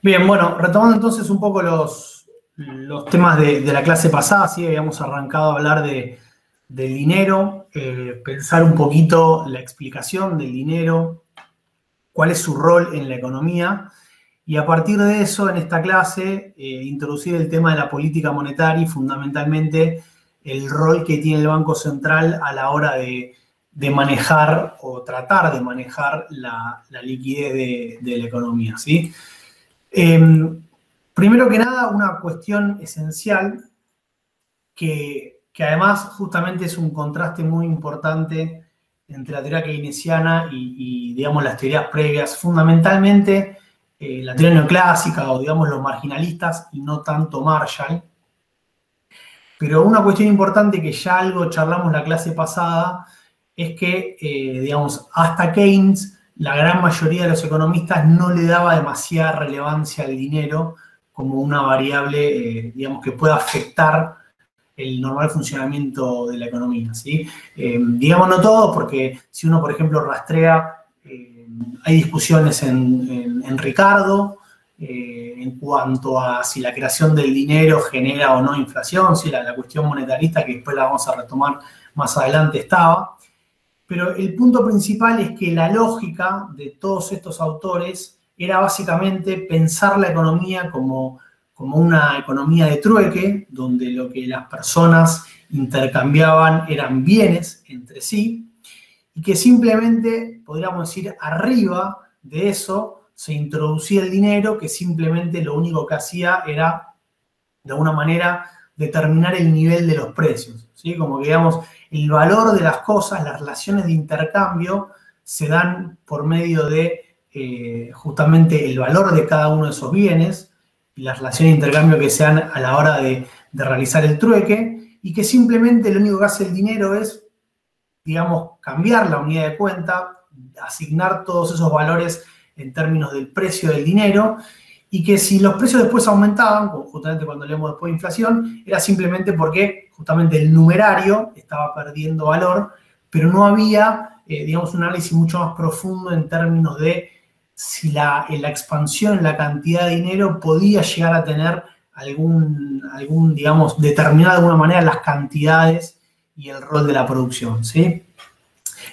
Bien, bueno, retomando entonces un poco los temas de la clase pasada, sí, habíamos arrancado a hablar del dinero, pensar un poquito la explicación del dinero, cuál es su rol en la economía, y a partir de eso, en esta clase, introducir el tema de la política monetaria y fundamentalmente el rol que tiene el Banco Central a la hora de manejar o tratar de manejar la liquidez de la economía, ¿sí? Primero que nada, una cuestión esencial que además justamente es un contraste muy importante entre la teoría keynesiana y digamos, las teorías previas, fundamentalmente la teoría neoclásica o, digamos, los marginalistas y no tanto Marshall. Pero una cuestión importante que ya algo charlamos la clase pasada es que, digamos, hasta Keynes, la gran mayoría de los economistas no le daba demasiada relevancia al dinero como una variable, digamos, que pueda afectar el normal funcionamiento de la economía, ¿sí? Digamos no todo, porque si uno, por ejemplo, rastrea, hay discusiones en Ricardo en cuanto a si la creación del dinero genera o no inflación, si la cuestión monetarista, que después la vamos a retomar más adelante, estaba. Pero el punto principal es que la lógica de todos estos autores era básicamente pensar la economía como una economía de trueque, donde lo que las personas intercambiaban eran bienes entre sí, y que simplemente, podríamos decir, arriba de eso se introducía el dinero, que simplemente lo único que hacía era, de alguna manera, determinar el nivel de los precios, ¿sí? Como que, digamos, el valor de las cosas, las relaciones de intercambio, se dan por medio de justamente el valor de cada uno de esos bienes y las relaciones de intercambio que se dan a la hora de realizar el trueque, y que simplemente lo único que hace el dinero es, digamos, cambiar la unidad de cuenta, asignar todos esos valores en términos del precio del dinero, y que si los precios después aumentaban, justamente cuando leemos después de inflación, era simplemente porque justamente el numerario estaba perdiendo valor, pero no había, digamos, un análisis mucho más profundo en términos de si la expansión en la cantidad de dinero podía llegar a tener algún, digamos, determinar de alguna manera las cantidades y el rol de la producción, ¿sí?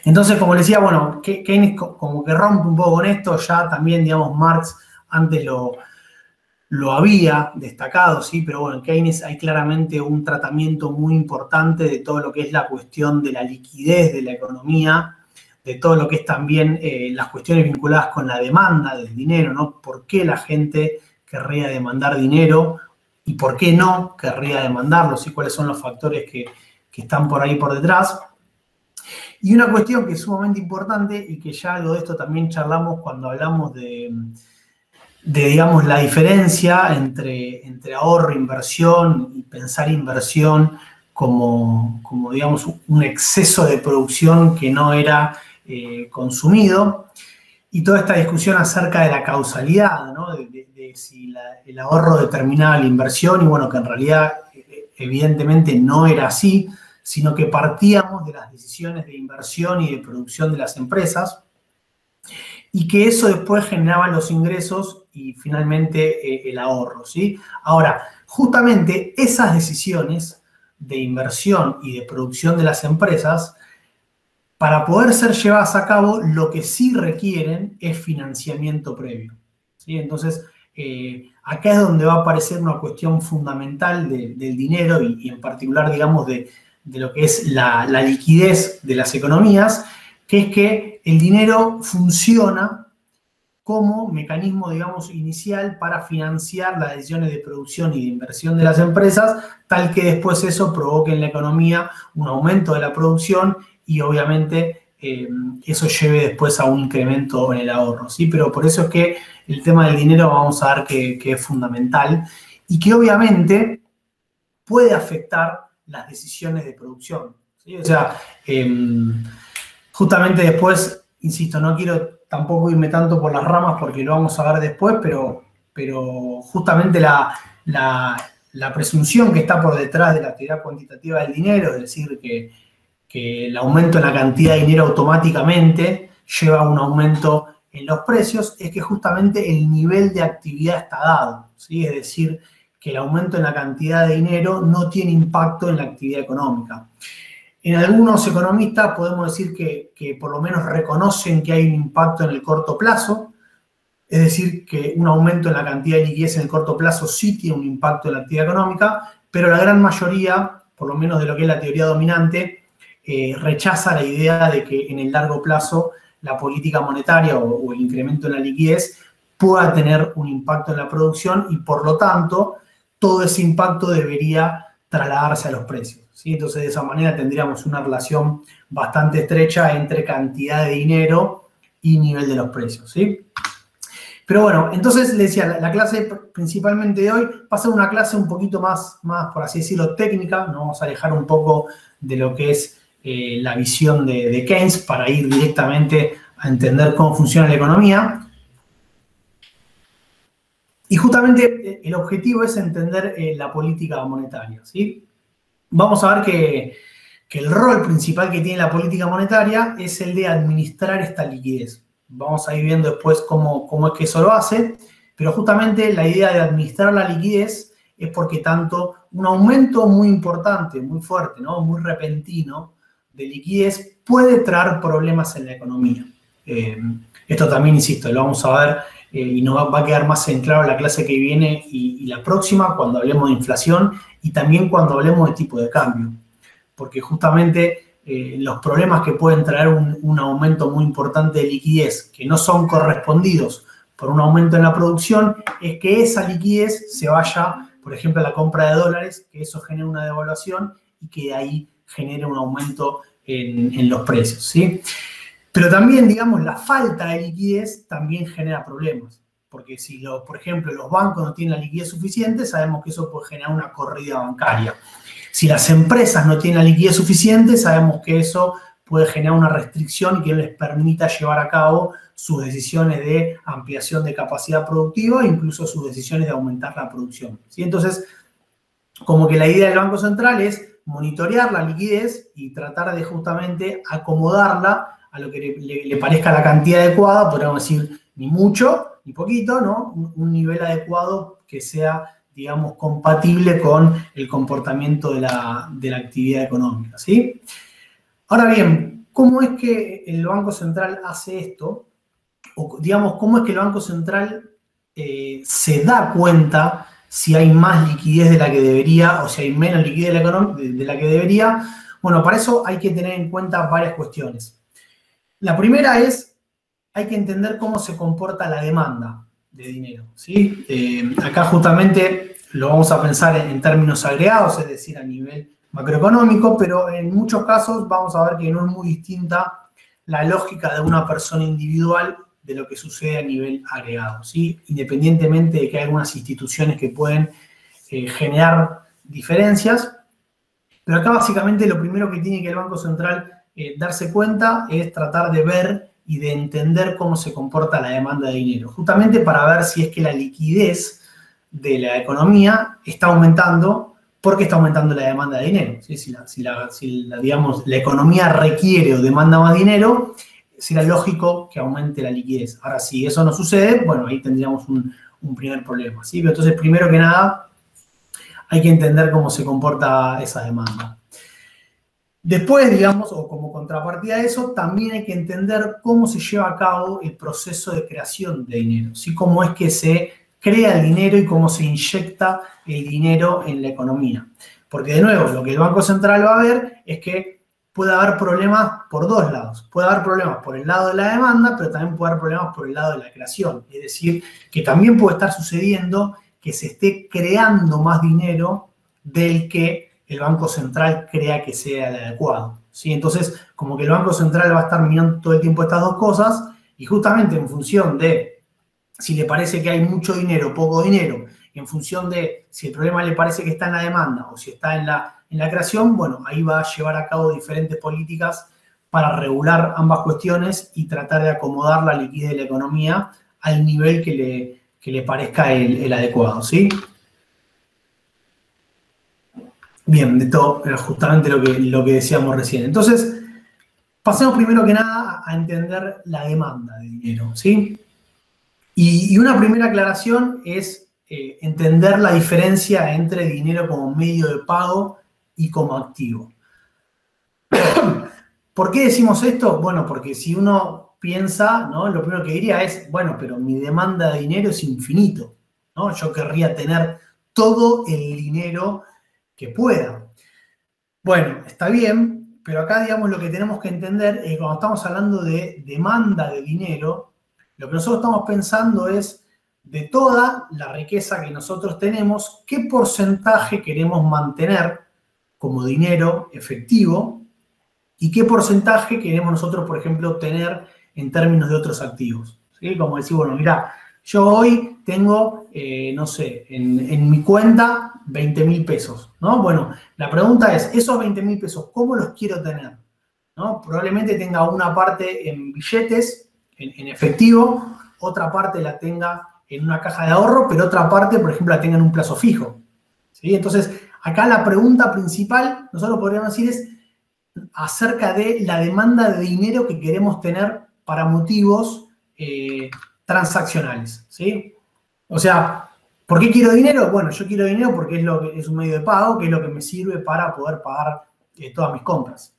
Entonces, como les decía, bueno, Keynes como que rompe un poco con esto, ya también, digamos, Marx antes lo había destacado, ¿sí? Pero bueno, en Keynes hay claramente un tratamiento muy importante de todo lo que es la cuestión de la liquidez de la economía, de todo lo que es también las cuestiones vinculadas con la demanda del dinero, ¿no? ¿Por qué la gente querría demandar dinero y por qué no querría demandarlo? ¿Sí? ¿Cuáles son los factores que están por ahí por detrás? Y una cuestión que es sumamente importante y que ya algo de esto también charlamos cuando hablamos de digamos, la diferencia entre ahorro, inversión y pensar inversión como, digamos, un exceso de producción que no era consumido, y toda esta discusión acerca de la causalidad, ¿no? de si el ahorro determinaba la inversión, y bueno, que en realidad evidentemente no era así, sino que partíamos de las decisiones de inversión y de producción de las empresas, y que eso después generaba los ingresos y finalmente el ahorro, ¿sí? Ahora, justamente esas decisiones de inversión y de producción de las empresas, para poder ser llevadas a cabo, lo que sí requieren es financiamiento previo, ¿sí? Entonces, acá es donde va a aparecer una cuestión fundamental del dinero y en particular, digamos, de lo que es la liquidez de las economías, que es que el dinero funciona como mecanismo, digamos, inicial para financiar las decisiones de producción y de inversión de las empresas, tal que después eso provoque en la economía un aumento de la producción y obviamente eso lleve después a un incremento en el ahorro, ¿sí? Pero por eso es que el tema del dinero vamos a ver que es fundamental y que obviamente puede afectar las decisiones de producción, ¿sí? O sea, justamente después, insisto, no quiero tampoco irme tanto por las ramas porque lo vamos a ver después, pero justamente la presunción que está por detrás de la teoría cuantitativa del dinero, es decir, que el aumento en la cantidad de dinero automáticamente lleva a un aumento en los precios es que justamente el nivel de actividad está dado, ¿sí? Es decir, que el aumento en la cantidad de dinero no tiene impacto en la actividad económica. En algunos economistas podemos decir que por lo menos reconocen que hay un impacto en el corto plazo, es decir, que un aumento en la cantidad de liquidez en el corto plazo sí tiene un impacto en la actividad económica, pero la gran mayoría, por lo menos de lo que es la teoría dominante, rechaza la idea de que en el largo plazo la política monetaria o el incremento en la liquidez pueda tener un impacto en la producción y por lo tanto todo ese impacto debería trasladarse a los precios, ¿sí? Entonces de esa manera tendríamos una relación bastante estrecha entre cantidad de dinero y nivel de los precios, ¿sí? Pero bueno, entonces le decía, la clase principalmente de hoy va a ser una clase un poquito más, por así decirlo, técnica. Nos vamos a alejar un poco de lo que es la visión de Keynes para ir directamente a entender cómo funciona la economía. Y justamente el objetivo es entender la política monetaria, ¿sí? Vamos a ver que el rol principal que tiene la política monetaria es el de administrar esta liquidez. Vamos a ir viendo después cómo es que eso lo hace, pero justamente la idea de administrar la liquidez es porque tanto un aumento muy importante, muy fuerte, ¿no? Muy repentino de liquidez puede traer problemas en la economía. Esto también, insisto, lo vamos a ver y nos va a quedar más en claro la clase que viene y la próxima cuando hablemos de inflación y también cuando hablemos de tipo de cambio. Porque justamente los problemas que pueden traer un aumento muy importante de liquidez que no son correspondidos por un aumento en la producción es que esa liquidez se vaya, por ejemplo, a la compra de dólares, que eso genere una devaluación y que de ahí genere un aumento en los precios, ¿sí? Pero también, digamos, la falta de liquidez también genera problemas. Porque si, por ejemplo, los bancos no tienen la liquidez suficiente, sabemos que eso puede generar una corrida bancaria. Si las empresas no tienen la liquidez suficiente, sabemos que eso puede generar una restricción y que no les permita llevar a cabo sus decisiones de ampliación de capacidad productiva e incluso sus decisiones de aumentar la producción, ¿sí? Entonces, como que la idea del Banco Central es monitorear la liquidez y tratar de justamente acomodarla a lo que le parezca la cantidad adecuada, podríamos decir ni mucho ni poquito, ¿no? Un nivel adecuado que sea, digamos, compatible con el comportamiento de la actividad económica, ¿sí? Ahora bien, ¿cómo es que el Banco Central hace esto? O, digamos, ¿cómo es que el Banco Central se da cuenta si hay más liquidez de la que debería o si hay menos liquidez de la que debería? Bueno, para eso hay que tener en cuenta varias cuestiones. La primera es, hay que entender cómo se comporta la demanda de dinero, ¿sí? Acá justamente lo vamos a pensar en términos agregados, es decir, a nivel macroeconómico, pero en muchos casos vamos a ver que no es muy distinta la lógica de una persona individual de lo que sucede a nivel agregado, ¿sí? Independientemente de que hay algunas instituciones que pueden generar diferencias, pero acá básicamente lo primero que tiene que el Banco Central darse cuenta es tratar de ver y de entender cómo se comporta la demanda de dinero, justamente para ver si es que la liquidez de la economía está aumentando, porque está aumentando la demanda de dinero, ¿sí? Digamos, la economía requiere o demanda más dinero, será lógico que aumente la liquidez. Ahora, si eso no sucede, bueno, ahí tendríamos un primer problema, ¿sí? Pero entonces, primero que nada, hay que entender cómo se comporta esa demanda. Después, digamos, o como contrapartida a eso, también hay que entender cómo se lleva a cabo el proceso de creación de dinero, ¿sí? Cómo es que se crea el dinero y cómo se inyecta el dinero en la economía. Porque, de nuevo, lo que el Banco Central va a ver es que puede haber problemas por dos lados. Puede haber problemas por el lado de la demanda, pero también puede haber problemas por el lado de la creación. Es decir, que también puede estar sucediendo que se esté creando más dinero del que el Banco Central crea que sea el adecuado, ¿sí? Entonces, como que el Banco Central va a estar mirando todo el tiempo estas dos cosas y justamente en función de si le parece que hay mucho dinero o poco dinero, en función de si el problema le parece que está en la demanda o si está en la creación, bueno, ahí va a llevar a cabo diferentes políticas para regular ambas cuestiones y tratar de acomodar la liquidez de la economía al nivel que le parezca el adecuado, ¿sí? Bien, de todo, era justamente lo que decíamos recién. Entonces, pasemos primero que nada a entender la demanda de dinero, ¿sí? Y una primera aclaración es entender la diferencia entre dinero como medio de pago y como activo. ¿Por qué decimos esto? Bueno, porque si uno piensa, ¿no? Lo primero que diría es, bueno, pero mi demanda de dinero es infinito, ¿no? Yo querría tener todo el dinero que pueda. Bueno, está bien, pero acá, digamos, lo que tenemos que entender es que cuando estamos hablando de demanda de dinero, lo que nosotros estamos pensando es de toda la riqueza que nosotros tenemos, qué porcentaje queremos mantener como dinero efectivo y qué porcentaje queremos nosotros, por ejemplo, tener en términos de otros activos. ¿Sí? Como decir, bueno, mira, yo hoy tengo, no sé, en mi cuenta 20.000 pesos, ¿no? Bueno, la pregunta es, esos 20.000 pesos, ¿cómo los quiero tener? ¿No? Probablemente tenga una parte en billetes, en efectivo, otra parte la tenga en una caja de ahorro, pero otra parte, por ejemplo, la tenga en un plazo fijo. ¿Sí? Entonces, acá la pregunta principal, nosotros podríamos decir, es acerca de la demanda de dinero que queremos tener para motivos transaccionales, ¿sí? O sea, ¿por qué quiero dinero? Bueno, yo quiero dinero porque es un medio de pago, que es lo que me sirve para poder pagar todas mis compras.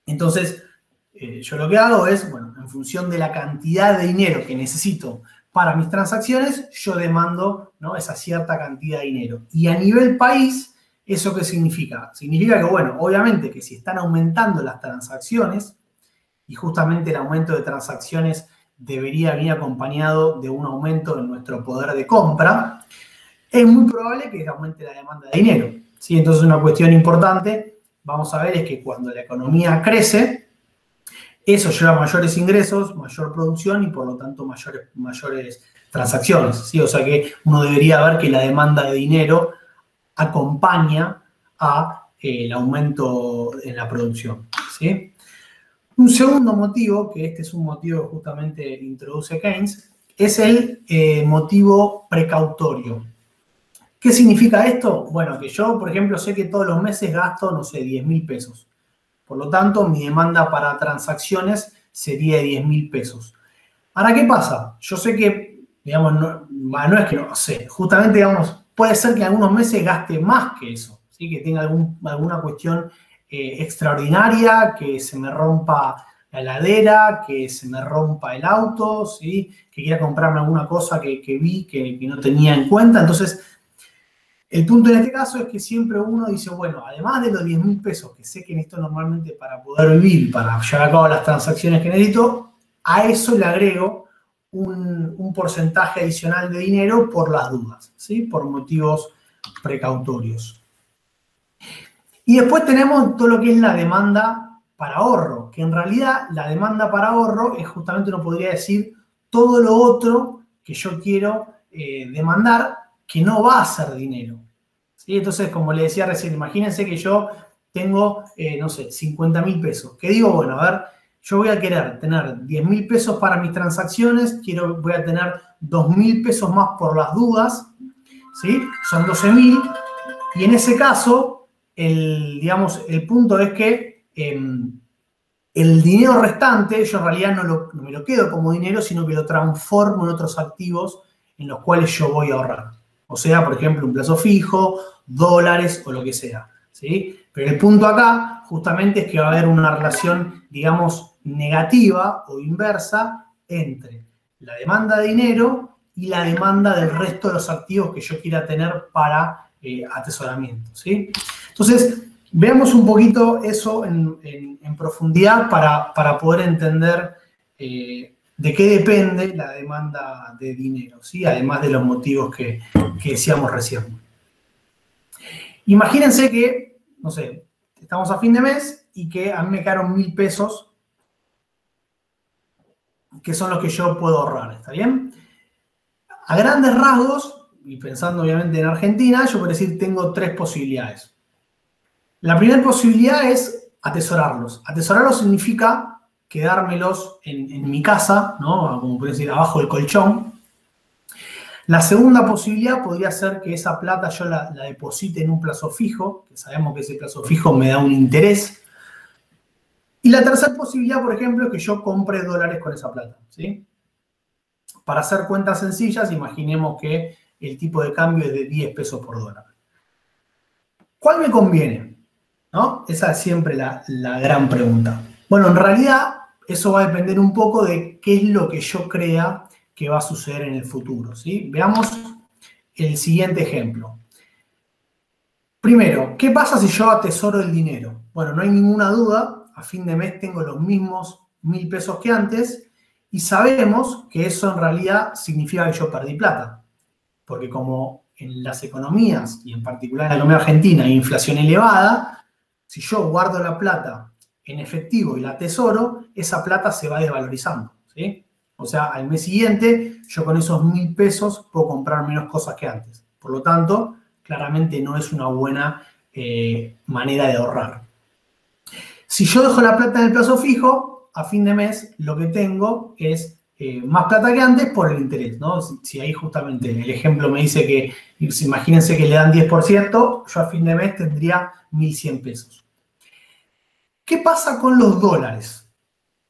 Entonces, yo lo que hago es, bueno, en función de la cantidad de dinero que necesito para mis transacciones, yo demando, ¿no? Esa cierta cantidad de dinero. Y a nivel país, ¿eso qué significa? Significa que, bueno, obviamente que si están aumentando las transacciones, y justamente el aumento de transacciones debería venir acompañado de un aumento en nuestro poder de compra, es muy probable que aumente la demanda de dinero, ¿sí? Entonces, una cuestión importante, vamos a ver, es que cuando la economía crece, eso lleva a mayores ingresos, mayor producción y por lo tanto mayores transacciones, ¿sí? O sea que uno debería ver que la demanda de dinero acompaña al aumento en la producción, ¿sí? Un segundo motivo, que este es un motivo que justamente introduce Keynes, es el motivo precautorio. ¿Qué significa esto? Bueno, que yo, por ejemplo, sé que todos los meses gasto, no sé, 10.000 pesos. Por lo tanto, mi demanda para transacciones sería de 10.000 pesos. Ahora, ¿qué pasa? Yo sé que, digamos, no es que no sé, justamente, digamos, puede ser que en algunos meses gaste más que eso, ¿sí? Que tenga alguna cuestión extraordinaria, que se me rompa la heladera, que se me rompa el auto, ¿sí? Que quiera comprarme alguna cosa que vi que no tenía en cuenta. Entonces, el punto en este caso es que siempre uno dice, bueno, además de los 10.000 pesos que sé que necesito normalmente para poder vivir, para llevar a cabo las transacciones que necesito, a eso le agrego un porcentaje adicional de dinero por las dudas, ¿sí? Por motivos precautorios. Y después tenemos todo lo que es la demanda para ahorro, que en realidad la demanda para ahorro es justamente, uno podría decir, todo lo otro que yo quiero demandar que no va a ser dinero, ¿sí? Entonces, como le decía recién, imagínense que yo tengo, no sé, 50.000 pesos. Que digo, bueno, a ver, yo voy a querer tener 10.000 pesos para mis transacciones, voy a tener 2.000 pesos más por las dudas, ¿sí? Son 12.000. Y en ese caso, digamos, el punto es que el dinero restante, yo en realidad no me lo quedo como dinero, sino que lo transformo en otros activos en los cuales yo voy a ahorrar. O sea, por ejemplo, un plazo fijo, dólares o lo que sea, ¿sí? Pero el punto acá justamente es que va a haber una relación, digamos, negativa o inversa entre la demanda de dinero y la demanda del resto de los activos que yo quiera tener para atesoramiento, ¿sí? Entonces, veamos un poquito eso en profundidad para poder entender de qué depende la demanda de dinero, ¿sí? Además de los motivos que decíamos recién. Imagínense que, no sé, estamos a fin de mes y que a mí me quedaron 1.000 pesos, que son los que yo puedo ahorrar, ¿está bien? A grandes rasgos, y pensando obviamente en Argentina, yo puedo decir tengo tres posibilidades. La primera posibilidad es atesorarlos. Atesorarlos significa quedármelos en mi casa, ¿no? Como pueden decir, abajo del colchón. La segunda posibilidad podría ser que esa plata yo la deposite en un plazo fijo, que sabemos que ese plazo fijo me da un interés. Y la tercera posibilidad, por ejemplo, es que yo compre dólares con esa plata, ¿sí? Para hacer cuentas sencillas, imaginemos que el tipo de cambio es de 10 pesos por dólar. ¿Cuál me conviene? ¿No? Esa es siempre la gran pregunta. Bueno, en realidad eso va a depender un poco de qué es lo que yo crea que va a suceder en el futuro, ¿sí? Veamos el siguiente ejemplo. Primero, ¿qué pasa si yo atesoro el dinero? Bueno, no hay ninguna duda, a fin de mes tengo los mismos 1.000 pesos que antes y sabemos que eso en realidad significa que yo perdí plata. Porque como en las economías, y en particular en la economía argentina, hay inflación elevada, si yo guardo la plata en efectivo y la atesoro, esa plata se va desvalorizando, ¿sí? O sea, al mes siguiente, yo con esos 1.000 pesos puedo comprar menos cosas que antes. Por lo tanto, claramente no es una buena manera de ahorrar. Si yo dejo la plata en el plazo fijo, a fin de mes lo que tengo es más plata que antes por el interés, ¿no? Si ahí justamente el ejemplo me dice que, imagínense que le dan 10%, yo a fin de mes tendría 1.100 pesos. ¿Qué pasa con los dólares?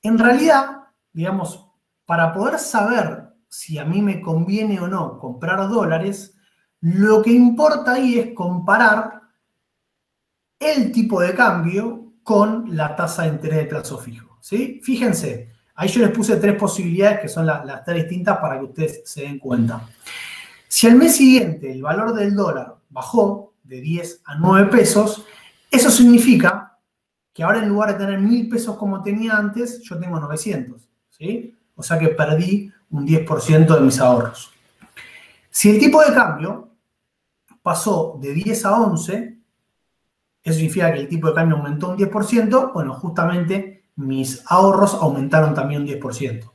En realidad, digamos, para poder saber si a mí me conviene o no comprar dólares, lo que importa ahí es comparar el tipo de cambio con la tasa de interés de plazo fijo, ¿sí? Fíjense, ahí yo les puse tres posibilidades que son las tres distintas para que ustedes se den cuenta. Si al mes siguiente el valor del dólar bajó de 10 a 9 pesos, eso significa que ahora en lugar de tener 1.000 pesos como tenía antes, yo tengo 900, ¿sí? O sea que perdí un 10% de mis ahorros. Si el tipo de cambio pasó de 10 a 11, eso significa que el tipo de cambio aumentó un 10%, bueno, justamente mis ahorros aumentaron también un 10%.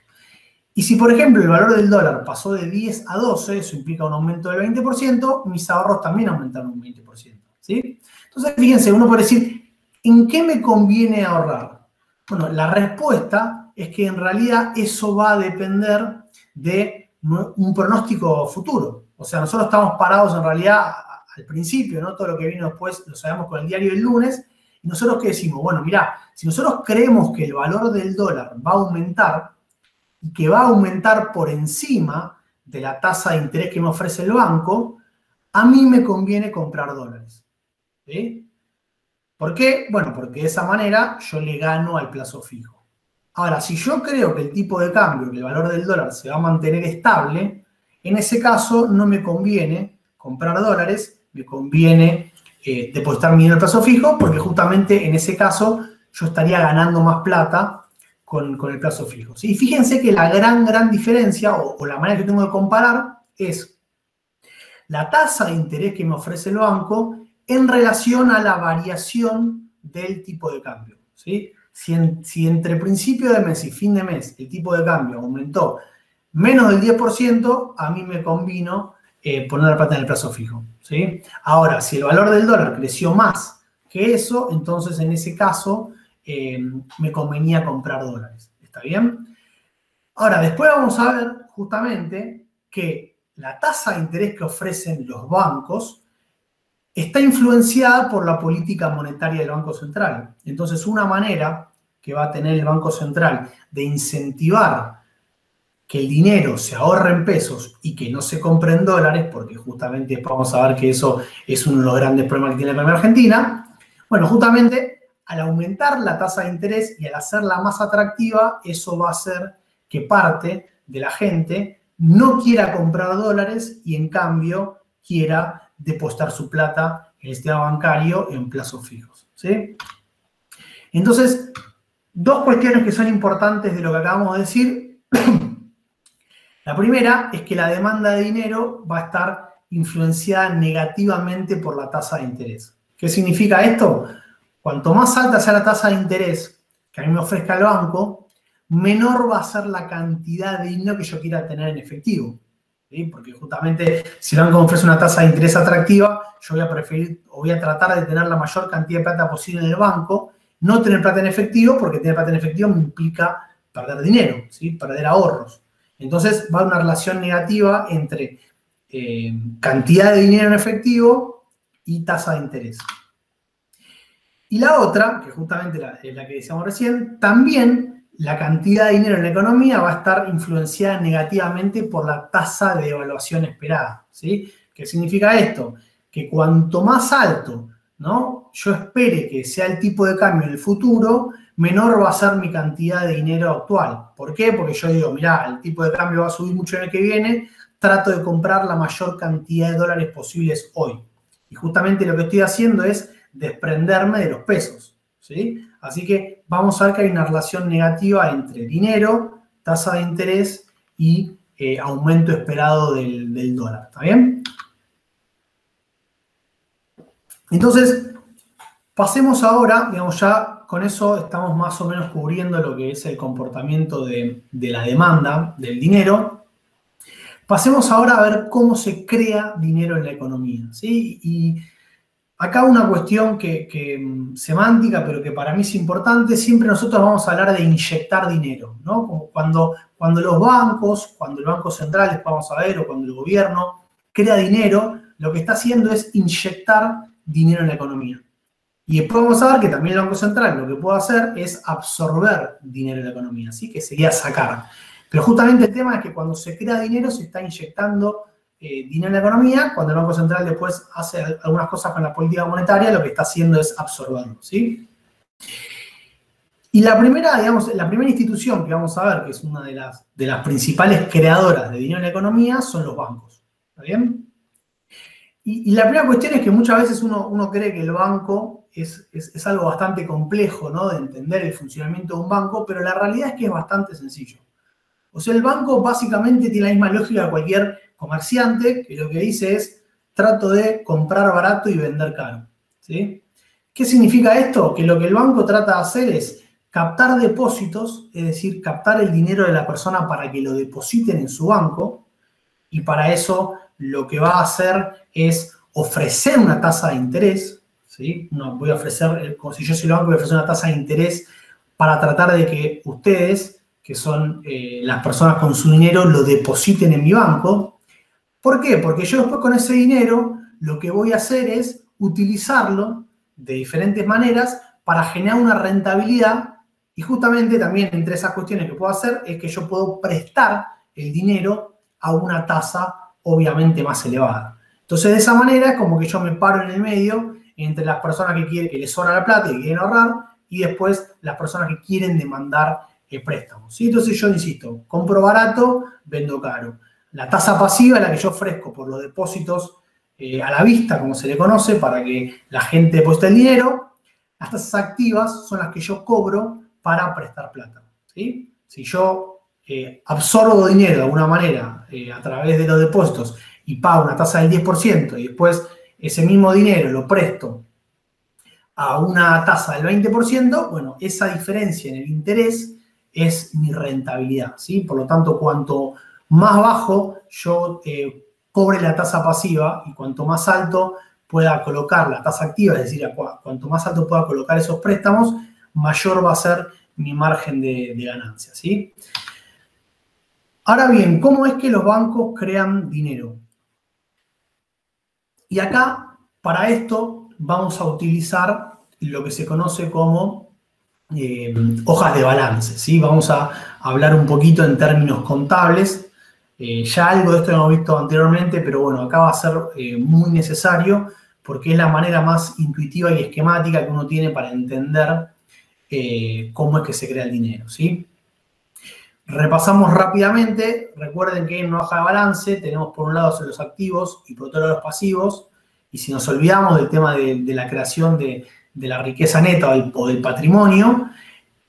Y si, por ejemplo, el valor del dólar pasó de 10 a 12, eso implica un aumento del 20%, mis ahorros también aumentaron un 20%, ¿sí? Entonces, fíjense, uno puede decir, ¿en qué me conviene ahorrar? Bueno, la respuesta es que en realidad eso va a depender de un pronóstico futuro. O sea, nosotros estamos parados en realidad al principio, ¿no? Todo lo que vino después lo sabemos con el diario del lunes. Y nosotros ¿qué decimos? Bueno, mirá, si nosotros creemos que el valor del dólar va a aumentar y que va a aumentar por encima de la tasa de interés que me ofrece el banco, a mí me conviene comprar dólares. ¿Sí? ¿Por qué? Bueno, porque de esa manera yo le gano al plazo fijo. Ahora, si yo creo que el tipo de cambio, que el valor del dólar se va a mantener estable, en ese caso no me conviene comprar dólares, me conviene depositar mi dinero al plazo fijo, porque justamente en ese caso yo estaría ganando más plata con el plazo fijo. ¿Sí? Y fíjense que la gran diferencia, o la manera que tengo de comparar, es la tasa de interés que me ofrece el banco en relación a la variación del tipo de cambio. ¿Sí? Si entre principio de mes y fin de mes el tipo de cambio aumentó menos del 10%, a mí me convino poner la plata en el plazo fijo. ¿Sí? Ahora, si el valor del dólar creció más que eso, entonces en ese caso me convenía comprar dólares. ¿Está bien? Ahora, después vamos a ver justamente que la tasa de interés que ofrecen los bancos está influenciada por la política monetaria del Banco Central. Entonces, una manera que va a tener el Banco Central de incentivar que el dinero se ahorre en pesos y que no se compre en dólares, porque justamente vamos a ver que eso es uno de los grandes problemas que tiene la economía argentina, bueno, justamente al aumentar la tasa de interés y al hacerla más atractiva, eso va a hacer que parte de la gente no quiera comprar dólares y en cambio quiera depositar su plata en el sistema bancario en plazos fijos, ¿sí? Entonces, dos cuestiones que son importantes de lo que acabamos de decir. La primera es que la demanda de dinero va a estar influenciada negativamente por la tasa de interés. ¿Qué significa esto? Cuanto más alta sea la tasa de interés que a mí me ofrezca el banco, menor va a ser la cantidad de dinero que yo quiera tener en efectivo. ¿Sí? Porque justamente si el banco me ofrece una tasa de interés atractiva, yo voy a preferir o voy a tratar de tener la mayor cantidad de plata posible en el banco, no tener plata en efectivo, porque tener plata en efectivo me implica perder dinero, ¿sí? Perder ahorros. Entonces va a haber una relación negativa entre cantidad de dinero en efectivo y tasa de interés. Y la otra, que justamente es la que decíamos recién, también la cantidad de dinero en la economía va a estar influenciada negativamente por la tasa de devaluación esperada, ¿sí? ¿Qué significa esto? Que cuanto más alto, ¿no?, yo espere que sea el tipo de cambio en el futuro, menor va a ser mi cantidad de dinero actual. ¿Por qué? Porque yo digo, mirá, el tipo de cambio va a subir mucho en el que viene, trato de comprar la mayor cantidad de dólares posibles hoy. Y justamente lo que estoy haciendo es desprenderme de los pesos, ¿sí? Así que vamos a ver que hay una relación negativa entre dinero, tasa de interés y aumento esperado del dólar, ¿está bien? Entonces, pasemos ahora, digamos, ya con eso estamos más o menos cubriendo lo que es el comportamiento de la demanda del dinero. Pasemos ahora a ver cómo se crea dinero en la economía, ¿sí? Y acá una cuestión semántica, pero que para mí es importante, siempre nosotros vamos a hablar de inyectar dinero, ¿no? Como cuando los bancos, cuando el Banco Central, después vamos a ver, o cuando el gobierno crea dinero, lo que está haciendo es inyectar dinero en la economía. Y después vamos a ver que también el Banco Central lo que puede hacer es absorber dinero en la economía, ¿sí? Que sería sacar. Pero justamente el tema es que cuando se crea dinero se está inyectando dinero en la economía, cuando el Banco Central después hace algunas cosas con la política monetaria, lo que está haciendo es absorberlo, ¿sí? Y la primera, digamos, la primera institución que vamos a ver, que es una de las principales creadoras de dinero en la economía, son los bancos, ¿está bien? Y la primera cuestión es que muchas veces uno cree que el banco es algo bastante complejo, ¿no?, de entender el funcionamiento de un banco, pero la realidad es que es bastante sencillo. O sea, el banco básicamente tiene la misma lógica que cualquier comerciante, que lo que dice es, trato de comprar barato y vender caro, ¿sí? ¿Qué significa esto? Que lo que el banco trata de hacer es captar depósitos, es decir, captar el dinero de la persona para que lo depositen en su banco, y para eso lo que va a hacer es ofrecer una tasa de interés, ¿sí? No, voy a ofrecer, como si yo soy el banco, voy a ofrecer una tasa de interés para tratar de que ustedes, que son las personas con su dinero, lo depositen en mi banco. ¿Por qué? Porque yo después con ese dinero lo que voy a hacer es utilizarlo de diferentes maneras para generar una rentabilidad, y justamente también entre esas cuestiones que puedo hacer es que yo puedo prestar el dinero a una tasa obviamente más elevada. Entonces de esa manera es como que yo me paro en el medio entre las personas que les sobra la plata y que quieren ahorrar, y después las personas que quieren demandar préstamos, ¿sí? Entonces yo insisto, compro barato, vendo caro. La tasa pasiva es la que yo ofrezco por los depósitos a la vista, como se le conoce, para que la gente deposite el dinero. Las tasas activas son las que yo cobro para prestar plata, ¿sí? Si yo absorbo dinero de alguna manera a través de los depósitos y pago una tasa del 10% y después ese mismo dinero lo presto a una tasa del 20%, bueno, esa diferencia en el interés es mi rentabilidad, ¿sí? Por lo tanto, cuanto más bajo yo cobre la tasa pasiva y cuanto más alto pueda colocar la tasa activa, es decir, cuanto más alto pueda colocar esos préstamos, mayor va a ser mi margen de ganancia, ¿sí? Ahora bien, ¿cómo es que los bancos crean dinero? Y acá, para esto, vamos a utilizar lo que se conoce como hojas de balance, ¿sí? Vamos a hablar un poquito en términos contables. Ya algo de esto lo hemos visto anteriormente, pero bueno, acá va a ser muy necesario porque es la manera más intuitiva y esquemática que uno tiene para entender cómo es que se crea el dinero, ¿sí? Repasamos rápidamente. Recuerden que en una hoja de balance tenemos por un lado los activos y por otro lado los pasivos. Y si nos olvidamos del tema de la creación de la riqueza neta o del patrimonio,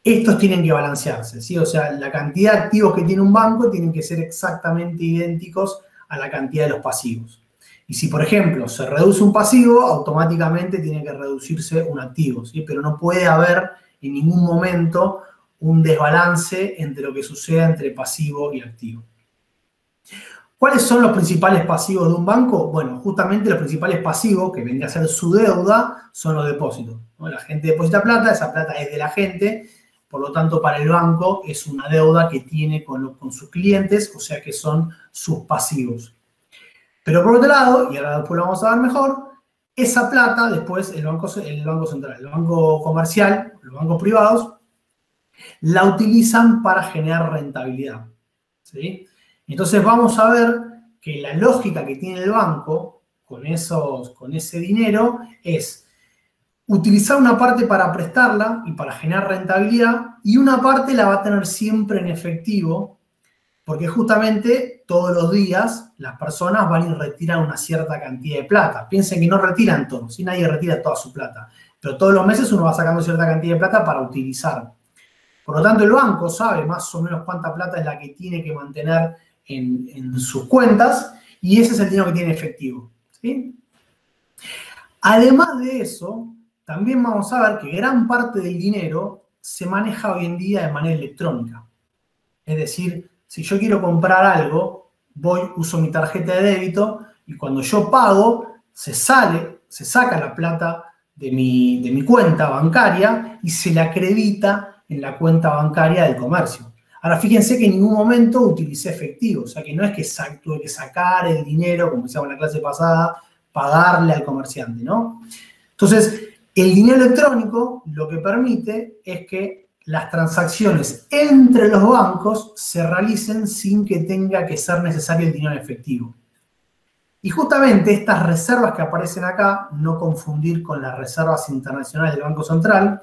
estos tienen que balancearse, ¿sí? O sea, la cantidad de activos que tiene un banco tienen que ser exactamente idénticos a la cantidad de los pasivos. Y si, por ejemplo, se reduce un pasivo, automáticamente tiene que reducirse un activo, ¿sí? Pero no puede haber en ningún momento un desbalance entre lo que suceda entre pasivo y activo. ¿Cuáles son los principales pasivos de un banco? Bueno, justamente los principales pasivos, que vendría a ser su deuda, son los depósitos, ¿no? La gente deposita plata, esa plata es de la gente, por lo tanto para el banco es una deuda que tiene con sus clientes, o sea que son sus pasivos. Pero por otro lado, y ahora después lo vamos a ver mejor, esa plata después el Banco Central, el Banco Comercial, los bancos privados, la utilizan para generar rentabilidad, ¿sí? Entonces vamos a ver que la lógica que tiene el banco con ese dinero es utilizar una parte para prestarla y para generar rentabilidad, y una parte la va a tener siempre en efectivo, porque justamente todos los días las personas van y retiran una cierta cantidad de plata. Piensen que no retiran todo, si nadie retira toda su plata, pero todos los meses uno va sacando cierta cantidad de plata para utilizar. Por lo tanto, el banco sabe más o menos cuánta plata es la que tiene que mantener en sus cuentas, y ese es el dinero que tiene efectivo, ¿sí? Además de eso, también vamos a ver que gran parte del dinero se maneja hoy en día de manera electrónica. Es decir, si yo quiero comprar algo, uso mi tarjeta de débito, y cuando yo pago, se saca la plata de mi cuenta bancaria y se le acredita en la cuenta bancaria del comercio. Ahora, fíjense que en ningún momento utilicé efectivo, o sea que no es que tuve que sacar el dinero, como decíamos en la clase pasada, pagarle al comerciante, ¿no? Entonces, el dinero electrónico lo que permite es que las transacciones entre los bancos se realicen sin que tenga que ser necesario el dinero en efectivo. Y justamente estas reservas que aparecen acá, no confundir con las reservas internacionales del Banco Central,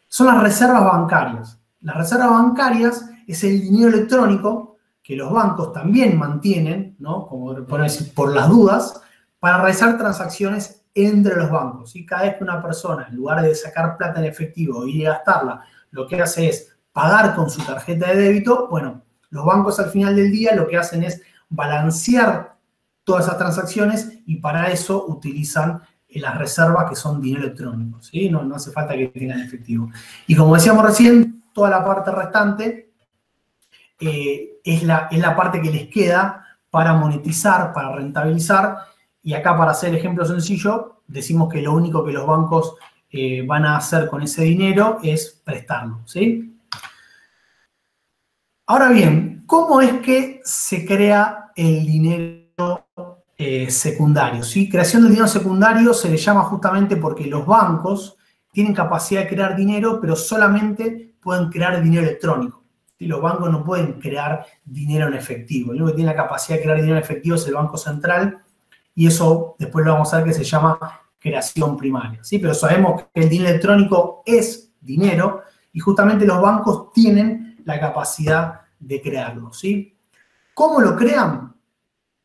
son las reservas bancarias. Las reservas bancarias es el dinero electrónico que los bancos también mantienen, ¿no? Como decir, por las dudas, para realizar transacciones entre los bancos. Y cada vez que una persona, en lugar de sacar plata en efectivo y gastarla, lo que hace es pagar con su tarjeta de débito, bueno, los bancos al final del día lo que hacen es balancear todas esas transacciones, y para eso utilizan las reservas, que son dinero electrónico, ¿sí? No hace falta que tengan efectivo. Y como decíamos recién, toda la parte restante es la parte que les queda para monetizar, para rentabilizar. Y acá, para hacer el ejemplo sencillo, decimos que lo único que los bancos van a hacer con ese dinero es prestarlo, ¿sí? Ahora bien, ¿cómo es que se crea el dinero secundario? ¿Sí? Creación del dinero secundario se le llama justamente porque los bancos tienen capacidad de crear dinero, pero solamente pueden crear dinero electrónico. ¿Sí? Los bancos no pueden crear dinero en efectivo. El único que tiene la capacidad de crear dinero en efectivo es el Banco Central, y eso después lo vamos a ver que se llama creación primaria, ¿sí? Pero sabemos que el dinero electrónico es dinero, y justamente los bancos tienen la capacidad de crearlo, ¿sí? ¿Cómo lo crean?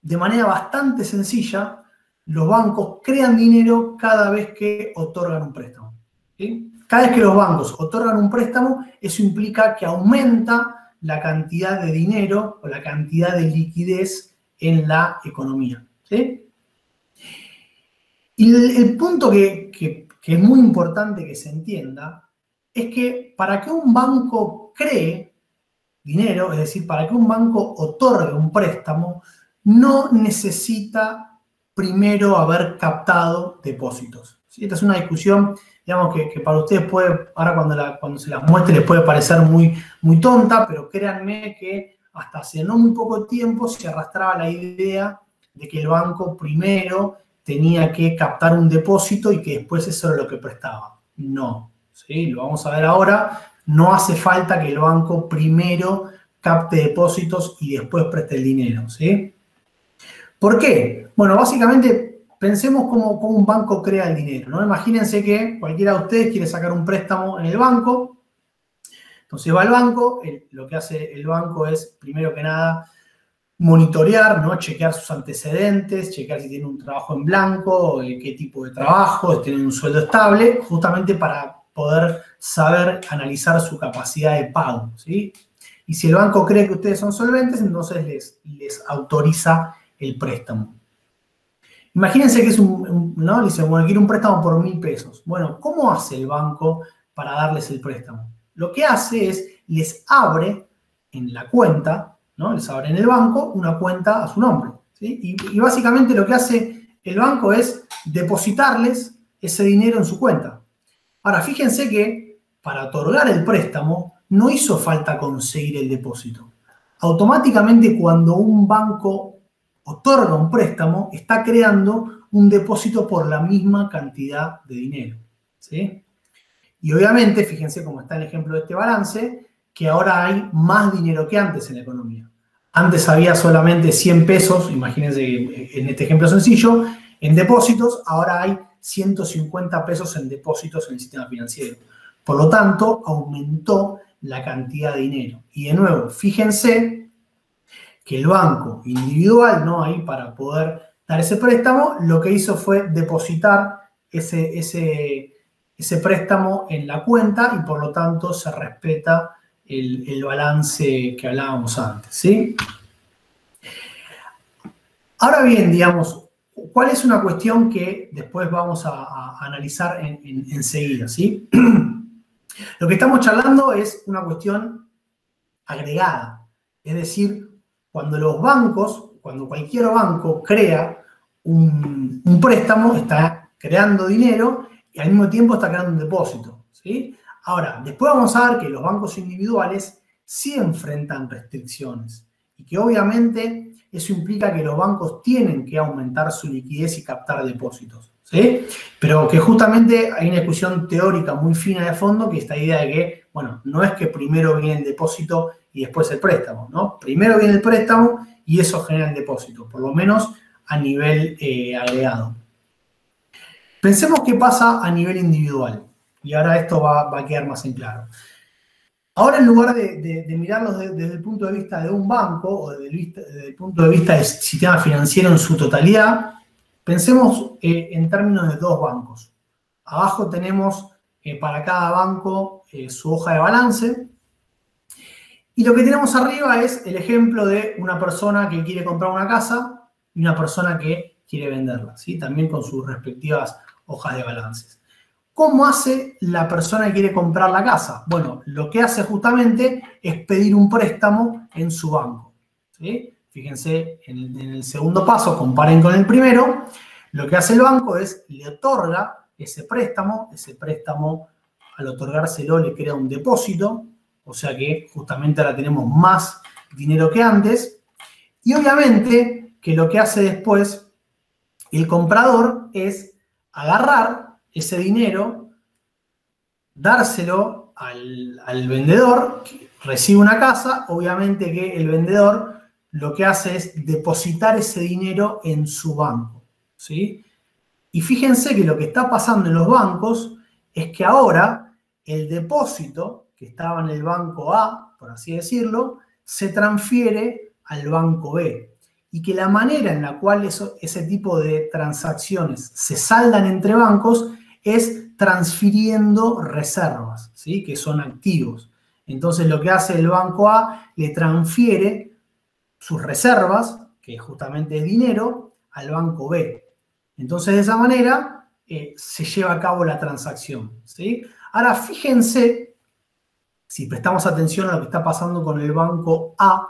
De manera bastante sencilla. Los bancos crean dinero cada vez que otorgan un préstamo, ¿sí? Cada vez que los bancos otorgan un préstamo, eso implica que aumenta la cantidad de dinero o la cantidad de liquidez en la economía, ¿sí? Y el punto que es muy importante que se entienda es que para que un banco cree dinero, es decir, para que un banco otorgue un préstamo, no necesita primero haber captado depósitos, ¿sí? Esta es una discusión, digamos, que para ustedes puede, ahora cuando se las muestre, les puede parecer muy, muy tonta, pero créanme que hasta hace no muy poco tiempo se arrastraba la idea de que el banco primero tenía que captar un depósito y que después eso era lo que prestaba. No, ¿sí? Lo vamos a ver ahora. No hace falta que el banco primero capte depósitos y después preste el dinero, ¿sí? ¿Por qué? Bueno, básicamente pensemos cómo un banco crea el dinero, ¿no? Imagínense que cualquiera de ustedes quiere sacar un préstamo en el banco. Entonces va al banco, lo que hace el banco es, primero que nada, monitorear, ¿no? Chequear sus antecedentes, chequear si tiene un trabajo en blanco, qué tipo de trabajo, si tiene un sueldo estable, justamente para poder saber analizar su capacidad de pago, ¿sí? Y si el banco cree que ustedes son solventes, entonces les autoriza el préstamo. Imagínense que es ¿no? Le dicen, bueno, quiero un préstamo por 1.000 pesos. Bueno, ¿cómo hace el banco para darles el préstamo? Lo que hace es, les abre en la cuenta, ¿no? Les abre en el banco una cuenta a su nombre, ¿sí? Y básicamente lo que hace el banco es depositarles ese dinero en su cuenta. Ahora, fíjense que para otorgar el préstamo no hizo falta conseguir el depósito. Automáticamente, cuando un banco otorga un préstamo, está creando un depósito por la misma cantidad de dinero, ¿sí? Y obviamente, fíjense cómo está el ejemplo de este balance, que ahora hay más dinero que antes en la economía. Antes había solamente 100 pesos, imagínense en este ejemplo sencillo, en depósitos, ahora hay 150 pesos en depósitos en el sistema financiero. Por lo tanto, aumentó la cantidad de dinero. Y de nuevo, fíjense que el banco individual, ¿no? Ahí para poder dar ese préstamo, lo que hizo fue depositar ese préstamo en la cuenta y por lo tanto se respeta el balance que hablábamos antes, ¿sí? Ahora bien, digamos, ¿cuál es una cuestión que después vamos a analizar enseguida, ¿sí? Lo que estamos charlando es una cuestión agregada, es decir, cuando cualquier banco crea un préstamo, está creando dinero y al mismo tiempo está creando un depósito, ¿sí? Ahora, después vamos a ver que los bancos individuales sí enfrentan restricciones y que obviamente eso implica que los bancos tienen que aumentar su liquidez y captar depósitos, ¿sí? Pero que justamente hay una discusión teórica muy fina de fondo, que esta idea de que, bueno, no es que primero viene el depósito y después el préstamo, ¿no? Primero viene el préstamo y eso genera el depósito, por lo menos a nivel agregado. Pensemos qué pasa a nivel individual, y ahora esto va a quedar más en claro. Ahora, en lugar de mirarlos desde el punto de vista de un banco o desde el punto de vista del sistema financiero en su totalidad, pensemos en términos de dos bancos. Abajo tenemos para cada banco su hoja de balance. Y lo que tenemos arriba es el ejemplo de una persona que quiere comprar una casa y una persona que quiere venderla, ¿sí? También con sus respectivas hojas de balances. ¿Cómo hace la persona que quiere comprar la casa? Bueno, lo que hace justamente es pedir un préstamo en su banco, ¿sí? Fíjense, en el segundo paso, comparen con el primero, lo que hace el banco es le otorga ese préstamo al otorgárselo le crea un depósito, o sea que justamente ahora tenemos más dinero que antes, y obviamente que lo que hace después el comprador es agarrar ese dinero, dárselo al vendedor, que recibe una casa, obviamente que el vendedor lo que hace es depositar ese dinero en su banco, ¿sí? Y fíjense que lo que está pasando en los bancos es que ahora el depósito que estaba en el banco A, por así decirlo, se transfiere al banco B. Y que la manera en la cual ese tipo de transacciones se saldan entre bancos es transfiriendo reservas, ¿sí? Que son activos. Entonces lo que hace el banco A, le transfiere sus reservas, que justamente es dinero, al banco B. Entonces de esa manera se lleva a cabo la transacción, ¿sí? Ahora fíjense, si prestamos atención a lo que está pasando con el banco A,